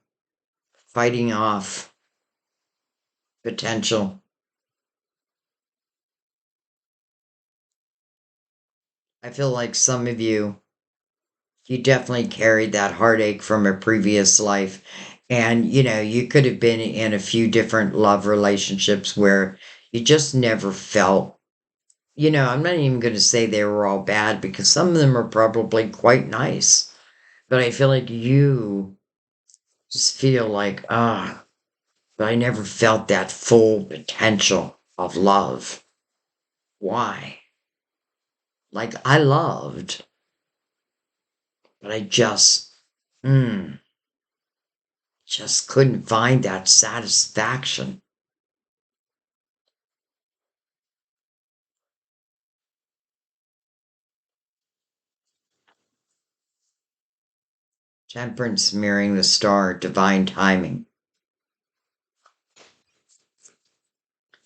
fighting off potential. I feel like some of you definitely carried that heartache from a previous life. And, you could have been in a few different love relationships where you just never felt, I'm not even going to say they were all bad because some of them are probably quite nice. But I feel like you just feel like, but I never felt that full potential of love. Why? Like I loved, but I just couldn't find that satisfaction. Temperance mirroring the star, divine timing.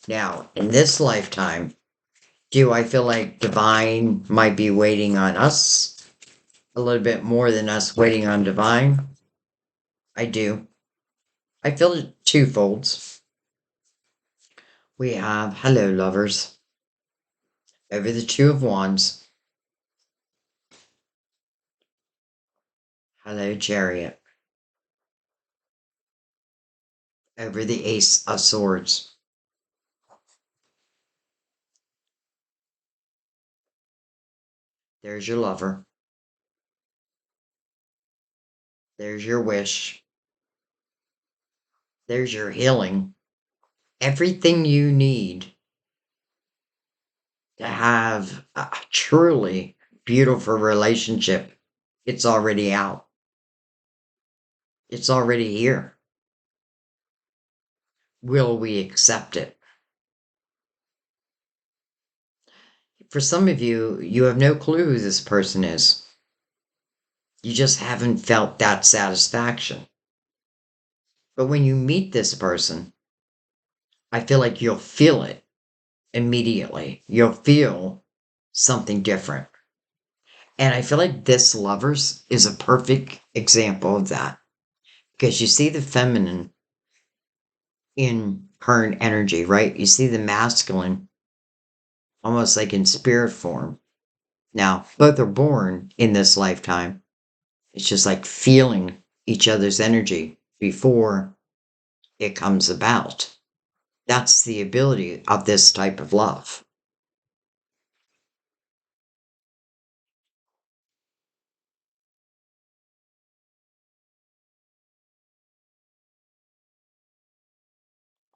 Now, in this lifetime, do I feel like divine might be waiting on us a little bit more than us waiting on divine? I do. I feel it twofolds. We have hello lovers over the Two of Wands. Hello chariot over the Ace of Swords. There's your lover. There's your wish. There's your healing. Everything you need to have a truly beautiful relationship, it's already out. It's already here. Will we accept it? For some of you, you have no clue who this person is. You just haven't felt that satisfaction. But when you meet this person, I feel like you'll feel it immediately. You'll feel something different. And I feel like this lovers is a perfect example of that. Because you see the feminine in current energy, right? You see the masculine almost like in spirit form. Now, both are born in this lifetime. It's just like feeling each other's energy before it comes about. That's the ability of this type of love.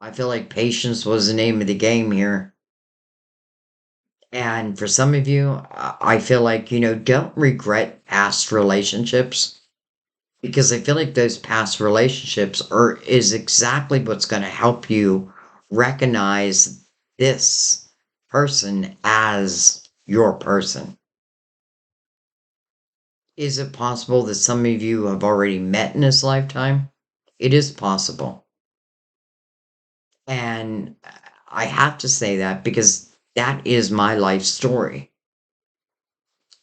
I feel like patience was the name of the game here. And for some of you, I feel like, don't regret past relationships because I feel like those past relationships is exactly what's going to help you recognize this person as your person. Is it possible that some of you have already met in this lifetime? It is possible. And I have to say that because that is my life story.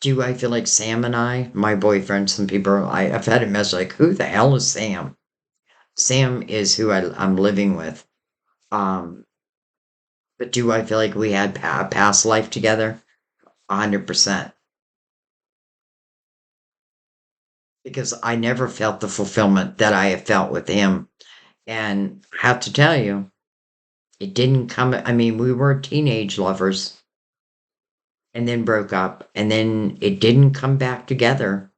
Do I feel like Sam and I, my boyfriend, some people, I've had a message like, who the hell is Sam? Sam is who I'm living with. Um, but do I feel like we had past life together? 100%. Because I never felt the fulfillment that I have felt with him. And I have to tell you, it didn't come, I mean, we were teenage lovers and then broke up, and then it didn't come back together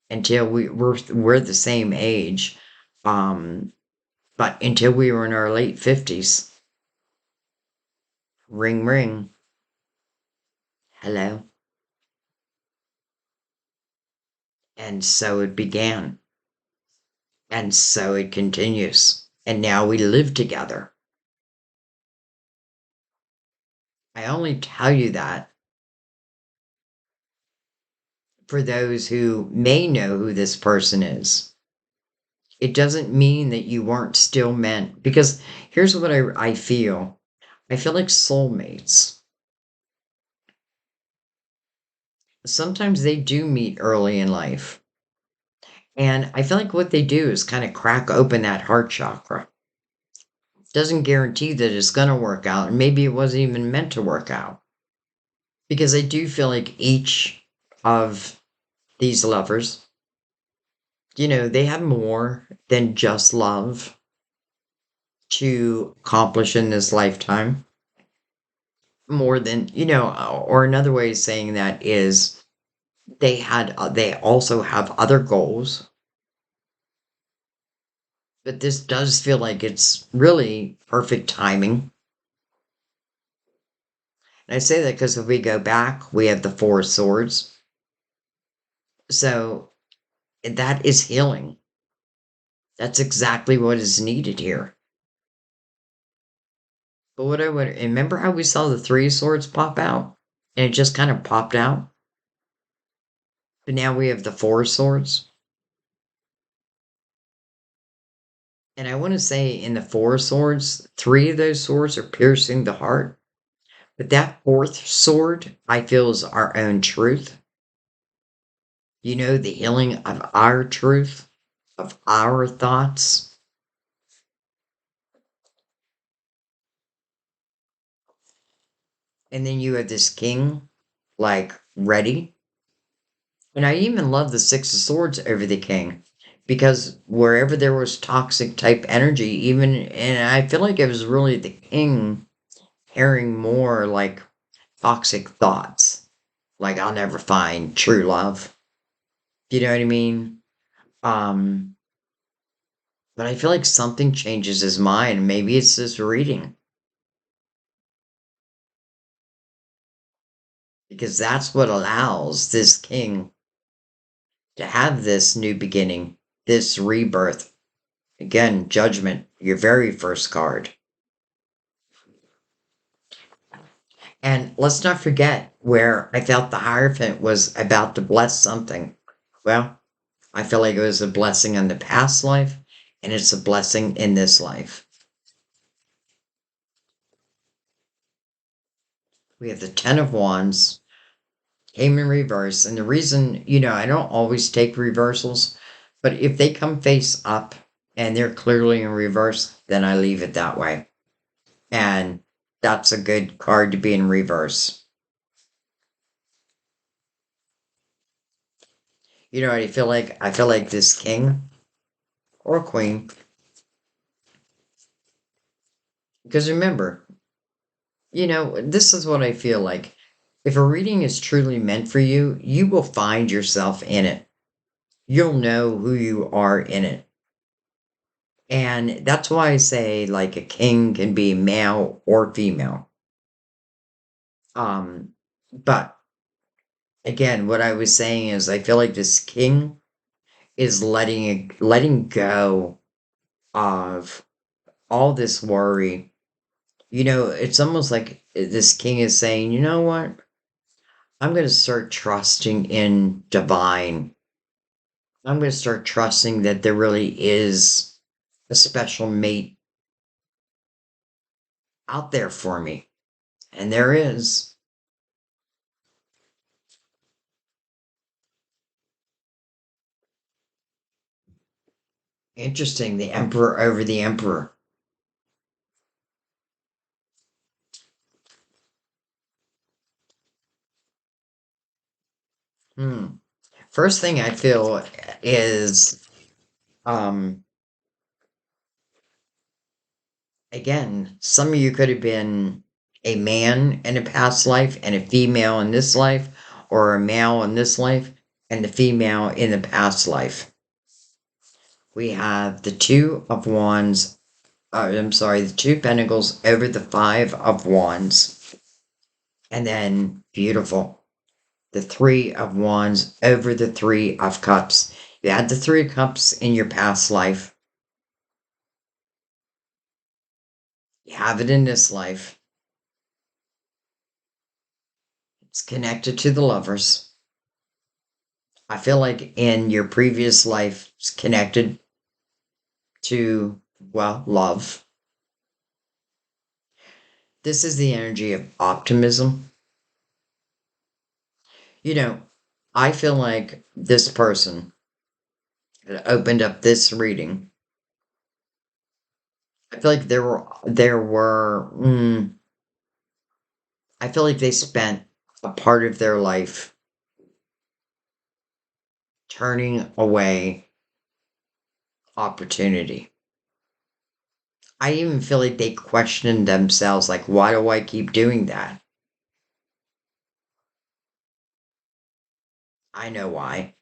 until we're the same age. Um, but until we were in our late 50s. Ring ring. Hello. And so it began. And so it continues. And now we live together. I only tell you that for those who may know who this person is. It doesn't mean that you weren't still meant, because here's what I feel. I feel like soulmates. Sometimes they do meet early in life. And I feel like what they do is kind of crack open that heart chakra. Doesn't guarantee that it's going to work out. And maybe it wasn't even meant to work out. Because I do feel like each of these lovers, they have more than just love to accomplish in this lifetime. More than, or another way of saying that is they also have other goals. But this does feel like it's really perfect timing. And I say that because if we go back, we have the Four of Swords. So that is healing. That's exactly what is needed here. But what I would remember how we saw the Three of Swords pop out? And it just kind of popped out. But now we have the Four of Swords. And I want to say in the Four of Swords, three of those swords are piercing the heart. But that fourth sword, I feel, is our own truth. The healing of our truth, of our thoughts. And then you have this king, like, ready. And I even love the Six of Swords over the king. Because wherever there was toxic type energy, and I feel like it was really the king hearing more like toxic thoughts. Like, I'll never find true love. You know what I mean? Um, but I feel like something changes his mind. Maybe it's this reading. Because that's what allows this king to have this new beginning, this rebirth. Again, judgment, your very first card. And let's not forget where I felt the Hierophant was about to bless something. Well, I feel like it was a blessing in the past life, and it's a blessing in this life. We have the Ten of Wands, came in reverse. And the reason, I don't always take reversals, but if they come face up and they're clearly in reverse, then I leave it that way. And that's a good card to be in reverse. You know what I feel like? I feel like this king or queen. Because remember, this is what I feel like. If a reading is truly meant for you, you will find yourself in it. You'll know who you are in it. And that's why I say, like, a king can be male or female. But again, what I was saying is I feel like this king is letting go of all this worry. It's almost like this king is saying, you know what? I'm going to start trusting in divine. I'm going to start trusting that there really is a special mate out there for me. And there is. Interesting. The emperor over the emperor. Hmm. First thing I feel is, um, again, some of you could have been a man in a past life and a female in this life, or a male in this life and the female in the past life. We have the Two of Wands. I'm sorry, the Two Pentacles over the Five of Wands. And then, beautiful, the Three of Wands over the Three of Cups. You had the Three of Cups in your past life. You have it in this life. It's connected to the Lovers. I feel like in your previous life, it's connected to, well, love. This is the energy of optimism. You know, I feel like this person that opened up this reading, I feel like I feel like they spent a part of their life turning away opportunity. I even feel like they questioned themselves, like, why do I keep doing that? I know why.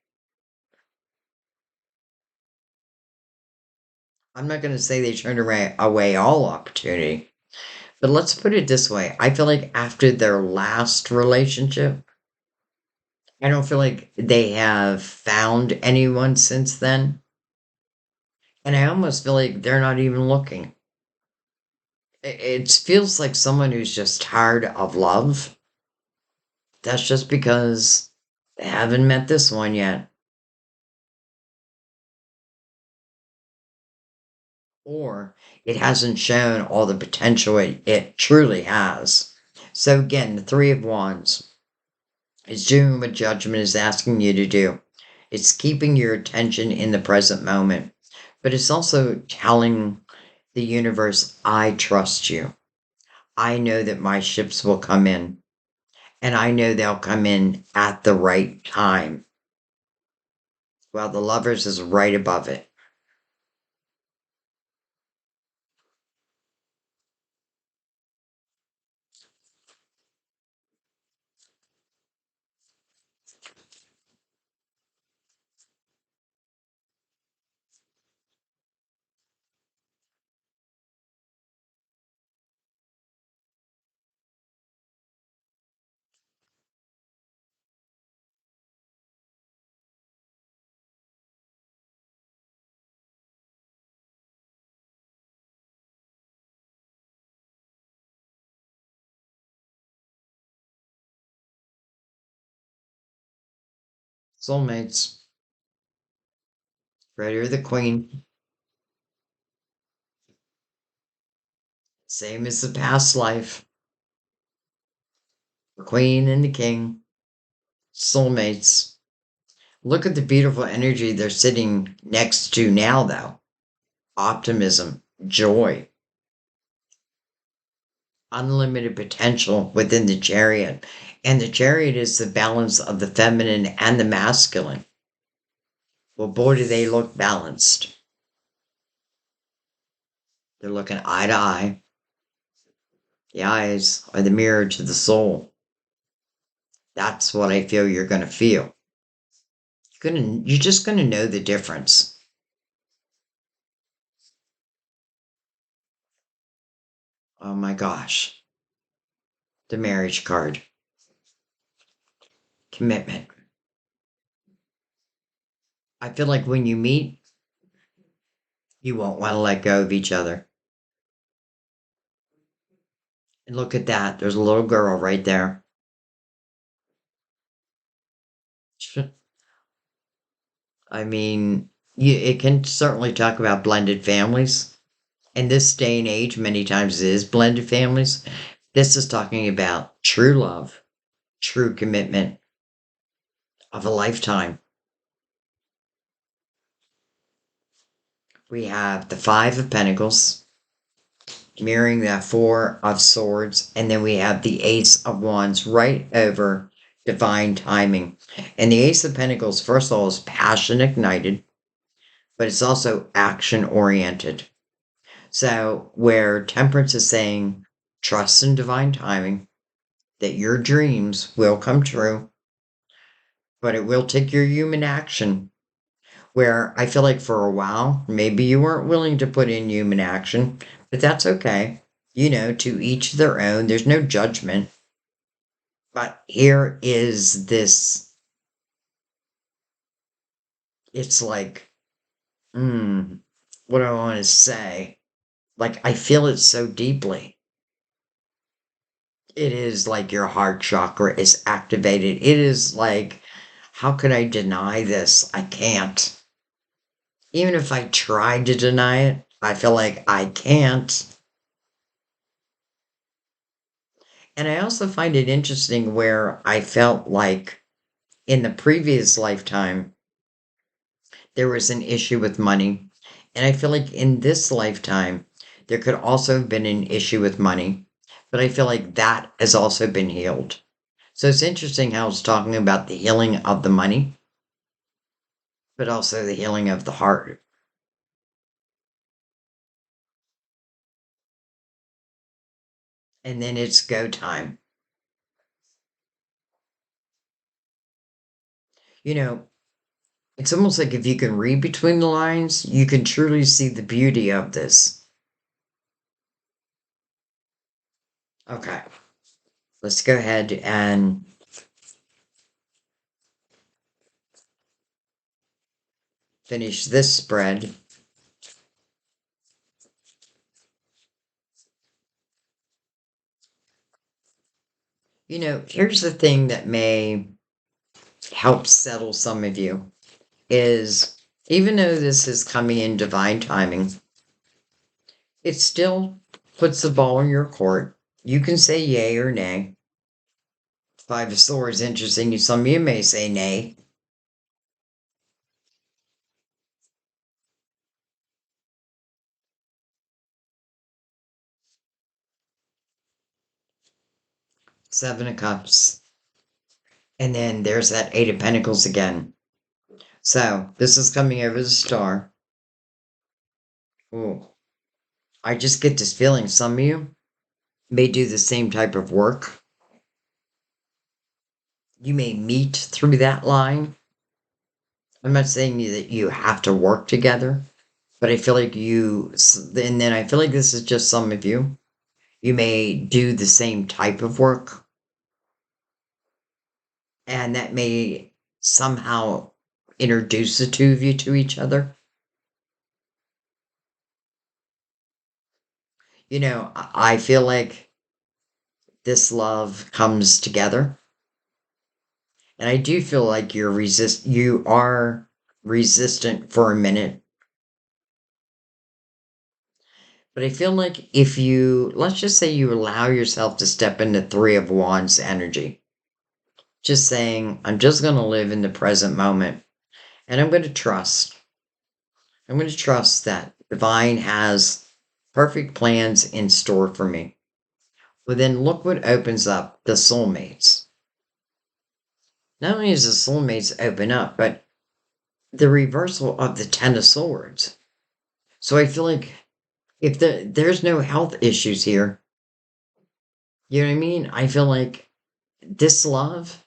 I'm not going to say they turned away all opportunity, but let's put it this way. I feel like after their last relationship, I don't feel like they have found anyone since then. And I almost feel like they're not even looking. It feels like someone who's just tired of love. That's just because they haven't met this one yet. Or it hasn't shown all the potential it truly has. So, again, the Three of Wands is doing what Judgment is asking you to do. It's keeping your attention in the present moment, but it's also telling the universe, I trust you. I know that my ships will come in, and I know they'll come in at the right time. Well, the Lovers is right above it. Soulmates. Right here, the Queen. Same as the past life. The Queen and the King. Soulmates. Look at the beautiful energy they're sitting next to now, though. Optimism, joy, unlimited potential within the Chariot. And the Chariot is the balance of the feminine and the masculine. Well, boy, do they look balanced. They're looking eye to eye. The eyes are the mirror to the soul. That's what I feel you're going to feel. You're just going to know the difference. Oh my gosh. The marriage card. Commitment. I feel like when you meet, you won't want to let go of each other. And look at that. There's a little girl right there. I mean, it can certainly talk about blended families. In this day and age, many times it is blended families. This is talking about true love, true commitment of a lifetime. We have the Five of Pentacles, mirroring that Four of Swords, and then we have the Ace of Wands right over divine timing. And the Ace of Pentacles, first of all, is passion ignited, but it's also action oriented. So, where Temperance is saying, trust in divine timing, that your dreams will come true, but it will take your human action. Where I feel like for a while, maybe you weren't willing to put in human action, but that's okay. To each their own. There's no judgment. But here is this, it's like, what do I want to say? Like, I feel it so deeply. It is like your heart chakra is activated. It is like, how could I deny this? I can't. Even if I tried to deny it, I feel like I can't. And I also find it interesting where I felt like in the previous lifetime, there was an issue with money. And I feel like in this lifetime, there could also have been an issue with money. But I feel like that has also been healed. So it's interesting how it's talking about the healing of the money, but also the healing of the heart. And then it's go time. You know, it's almost like if you can read between the lines, you can truly see the beauty of this. Okay, let's go ahead and finish this spread. Here's the thing that may help settle some of you is even though this is coming in divine timing, it still puts the ball in your court. You can say yay or nay. Five of Swords, interesting. Some of you may say nay. Seven of Cups. And then there's that Eight of Pentacles again. So this is coming over the star. Ooh. I just get this feeling some of you may do the same type of work. You may meet through that line. I'm not saying that you have to work together, but I feel like and then I feel like this is just some of you. You may do the same type of work, and that may somehow introduce the two of you to each other. I feel like this love comes together, and I do feel like you are resistant for a minute. But I feel like if let's just say you allow yourself to step into Three of Wands energy, just saying, I'm just going to live in the present moment and I'm going to trust. I'm going to trust that divine has perfect plans in store for me. Well, then look what opens up the soulmates. Not only does the soulmates open up, but the reversal of the Ten of Swords. So I feel like if there's no health issues here, you know what I mean? I feel like this love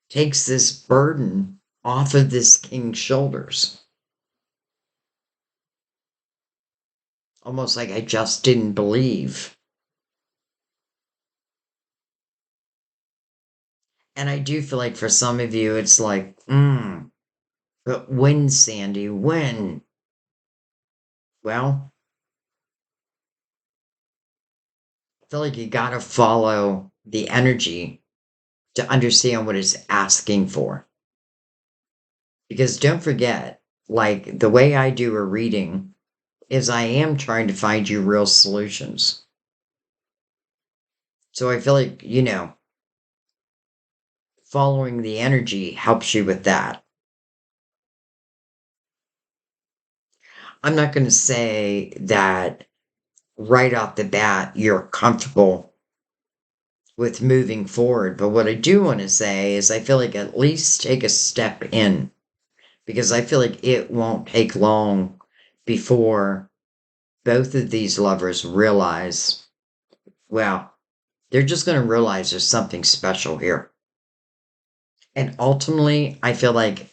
takes this burden off of this king's shoulders. Almost like I just didn't believe. And I do feel like for some of you, it's like, but when, Sandy? When? Well, I feel like you gotta follow the energy to understand what it's asking for. Because don't forget, like the way I do a reading is I am trying to find you real solutions. So I feel like, following the energy helps you with that. I'm not going to say that right off the bat you're comfortable with moving forward, but what I do want to say is I feel like at least take a step in, because I feel like it won't take long before both of these lovers realize, well, they're just going to realize there's something special here. And ultimately, I feel like,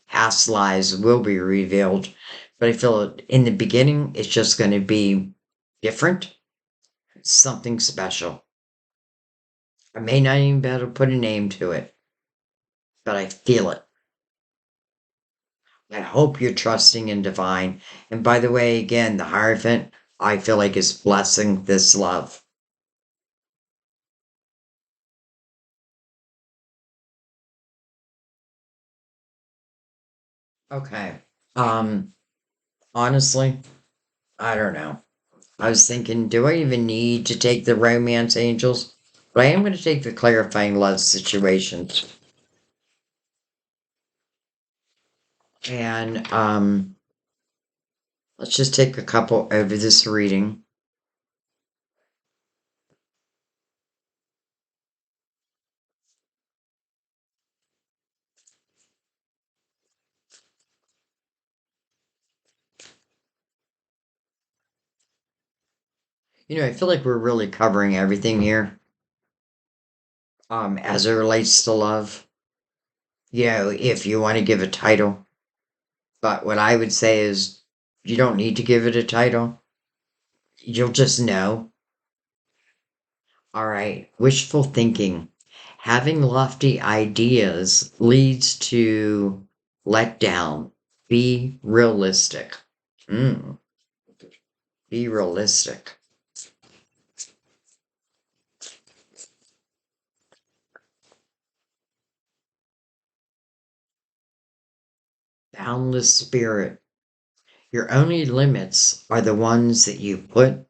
past lives will be revealed, but I feel in the beginning, it's just going to be different, something special. I may not even be able to put a name to it, but I feel it. I hope you're trusting in divine. And by the way, again, the Hierophant, I feel like is blessing this love. Okay. Um, Honestly, I don't know. I was thinking, do I even need to take the romance angels? But I am going to take the clarifying love situations. And let's just take a couple over this reading. I feel like we're really covering everything here as it relates to love. If you want to give a title. But what I would say is you don't need to give it a title. You'll just know. All right. Wishful thinking. Having lofty ideas leads to letdown. Be realistic. Mm, be realistic. Boundless spirit. Your only limits are the ones that you put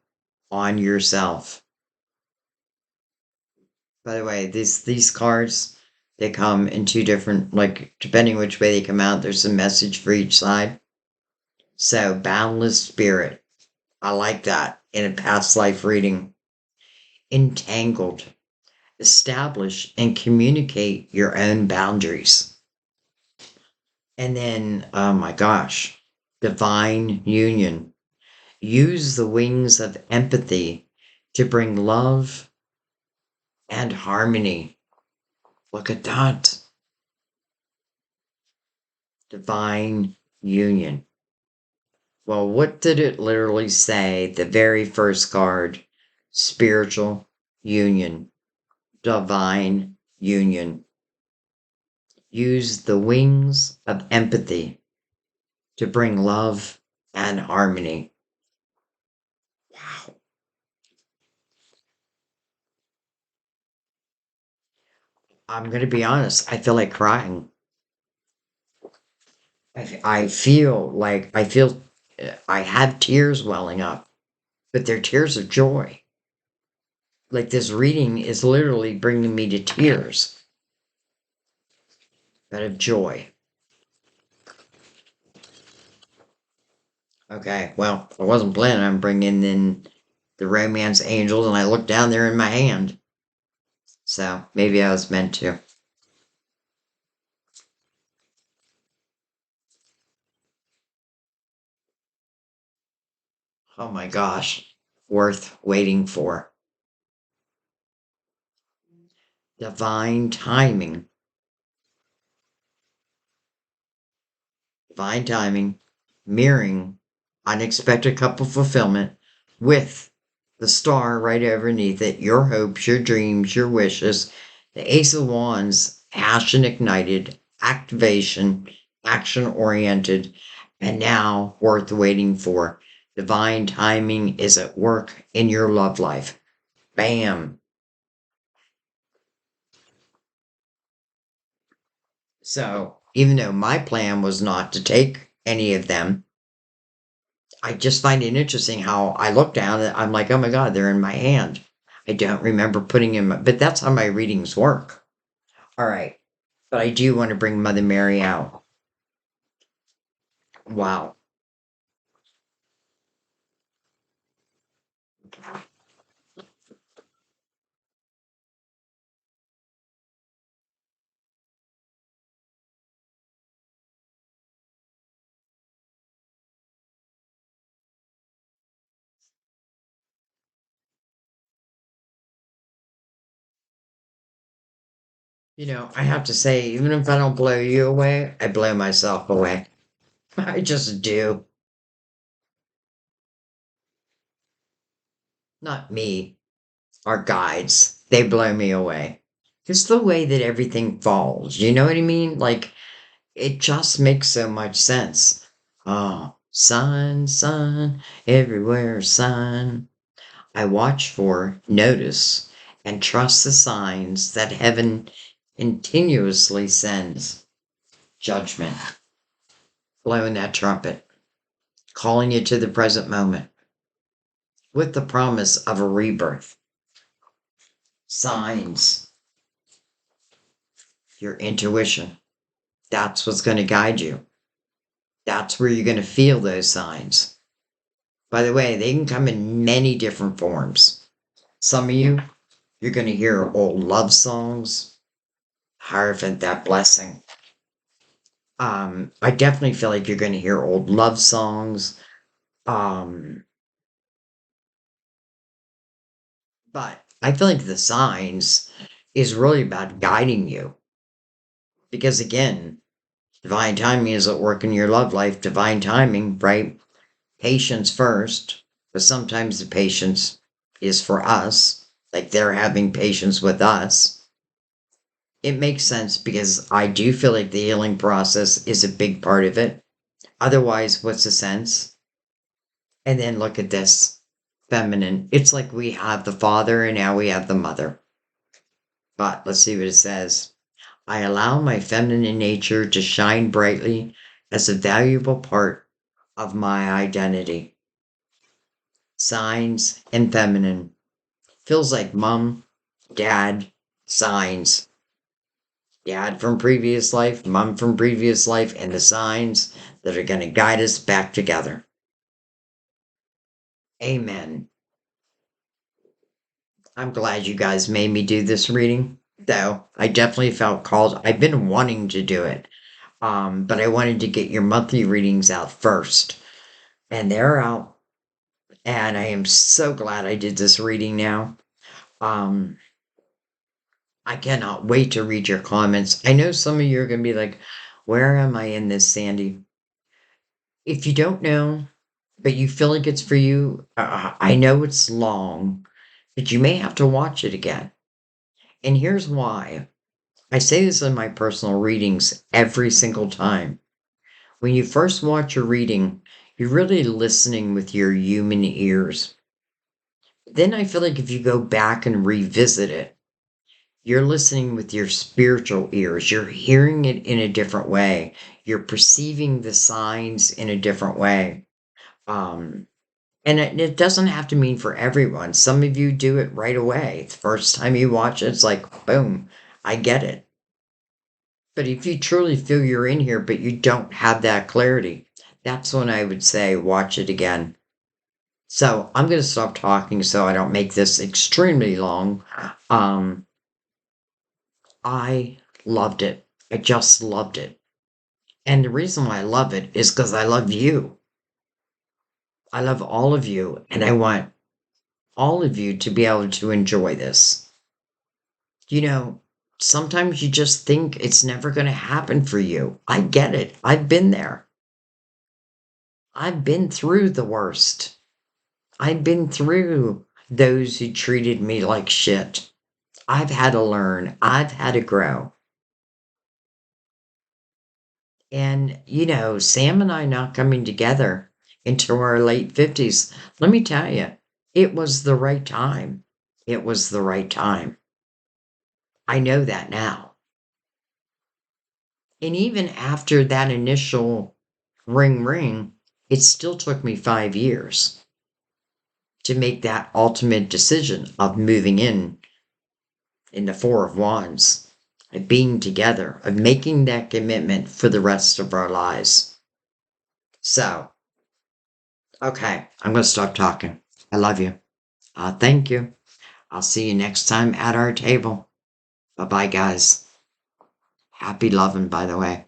on yourself. By the way, these cards, they come in two different, like, depending which way they come out, there's a message for each side. So, boundless spirit. I like that in a past life reading. Entangled. Establish and communicate your own boundaries. And then, oh my gosh, divine union. Use the wings of empathy to bring love and harmony. Look at that. Divine union. Well, what did it literally say? The very first card: spiritual union, divine union. Use the wings of empathy to bring love and harmony. Wow. I'm going to be honest. I feel like crying. I have tears welling up, but they're tears of joy. Like this reading is literally bringing me to tears, but of joy. Okay, well, I wasn't planning on bringing in the romance angels, and I looked down there in my hand. So maybe I was meant to. Oh my gosh, worth waiting for. Divine timing. Divine timing, mirroring unexpected couple fulfillment with the star right underneath it, your hopes, your dreams, your wishes. The Ace of Wands, passion ignited, activation, action oriented, and now worth waiting for. Divine timing is at work in your love life. Bam. So, even though my plan was not to take any of them, I just find it interesting how I look down and I'm like, oh my God, they're in my hand. I don't remember putting them, but that's how my readings work. All right. But I do want to bring Mother Mary out. Wow. I have to say, even if I don't blow you away, I blow myself away. I just do. Not me, our guides. They blow me away. Just the way that everything falls. You know what I mean? Like, it just makes so much sense. Oh, sun, sun, everywhere, sun. I watch for, notice, and trust the signs that heaven continuously sends. Judgment, blowing that trumpet, calling you to the present moment with the promise of a rebirth. Signs, your intuition. That's what's going to guide you. That's where you're going to feel those signs. By the way, they can come in many different forms. Some of you, you're going to hear old love songs, Hierophant, that blessing. I definitely feel like you're going to hear old love songs. Um, but I feel like the signs is really about guiding you. Because again, divine timing is at work in your love life. Divine timing, right? Patience first, but sometimes the patience is for us. Like they're having patience with us. It makes sense because I do feel like the healing process is a big part of it. Otherwise, what's the sense? And then look at this feminine. It's like we have the father and now we have the mother. But let's see what it says. I allow my feminine nature to shine brightly as a valuable part of my identity. Signs and feminine. Feels like mom, dad, signs. Dad from previous life, mom from previous life, and the signs that are going to guide us back together. Amen. I'm glad you guys made me do this reading, though. I definitely felt called. I've been wanting to do it, but I wanted to get your monthly readings out first, and they're out. And I am so glad I did this reading now. Um, I cannot wait to read your comments. I know some of you are going to be like, "Where am I in this, Sandy?" If you don't know, but you feel like it's for you, I know it's long, but you may have to watch it again. And here's why. I say this in my personal readings every single time. When you first watch a reading, you're really listening with your human ears. Then I feel like if you go back and revisit it, you're listening with your spiritual ears. You're hearing it in a different way. You're perceiving the signs in a different way. Um, and it doesn't have to mean for everyone. Some of you do it right away. The first time you watch it, it's like, boom, I get it. But if you truly feel you're in here, but you don't have that clarity, that's when I would say watch it again. So I'm going to stop talking so I don't make this extremely long. Um, I loved it. I just loved it. And the reason why I love it is because I love you. I love all of you. And I want all of you to be able to enjoy this. Sometimes you just think it's never going to happen for you. I get it. I've been there. I've been through the worst. I've been through those who treated me like shit. I've had to learn. I've had to grow. And, Sam and I not coming together into our late 50s, let me tell you, it was the right time. It was the right time. I know that now. And even after that initial ring ring, it still took me 5 years to make that ultimate decision of moving in the Four of Wands, of being together, of making that commitment for the rest of our lives. So, okay, I'm going to stop talking. I love you. Thank you. I'll see you next time at our table. Bye bye, guys. Happy loving, by the way.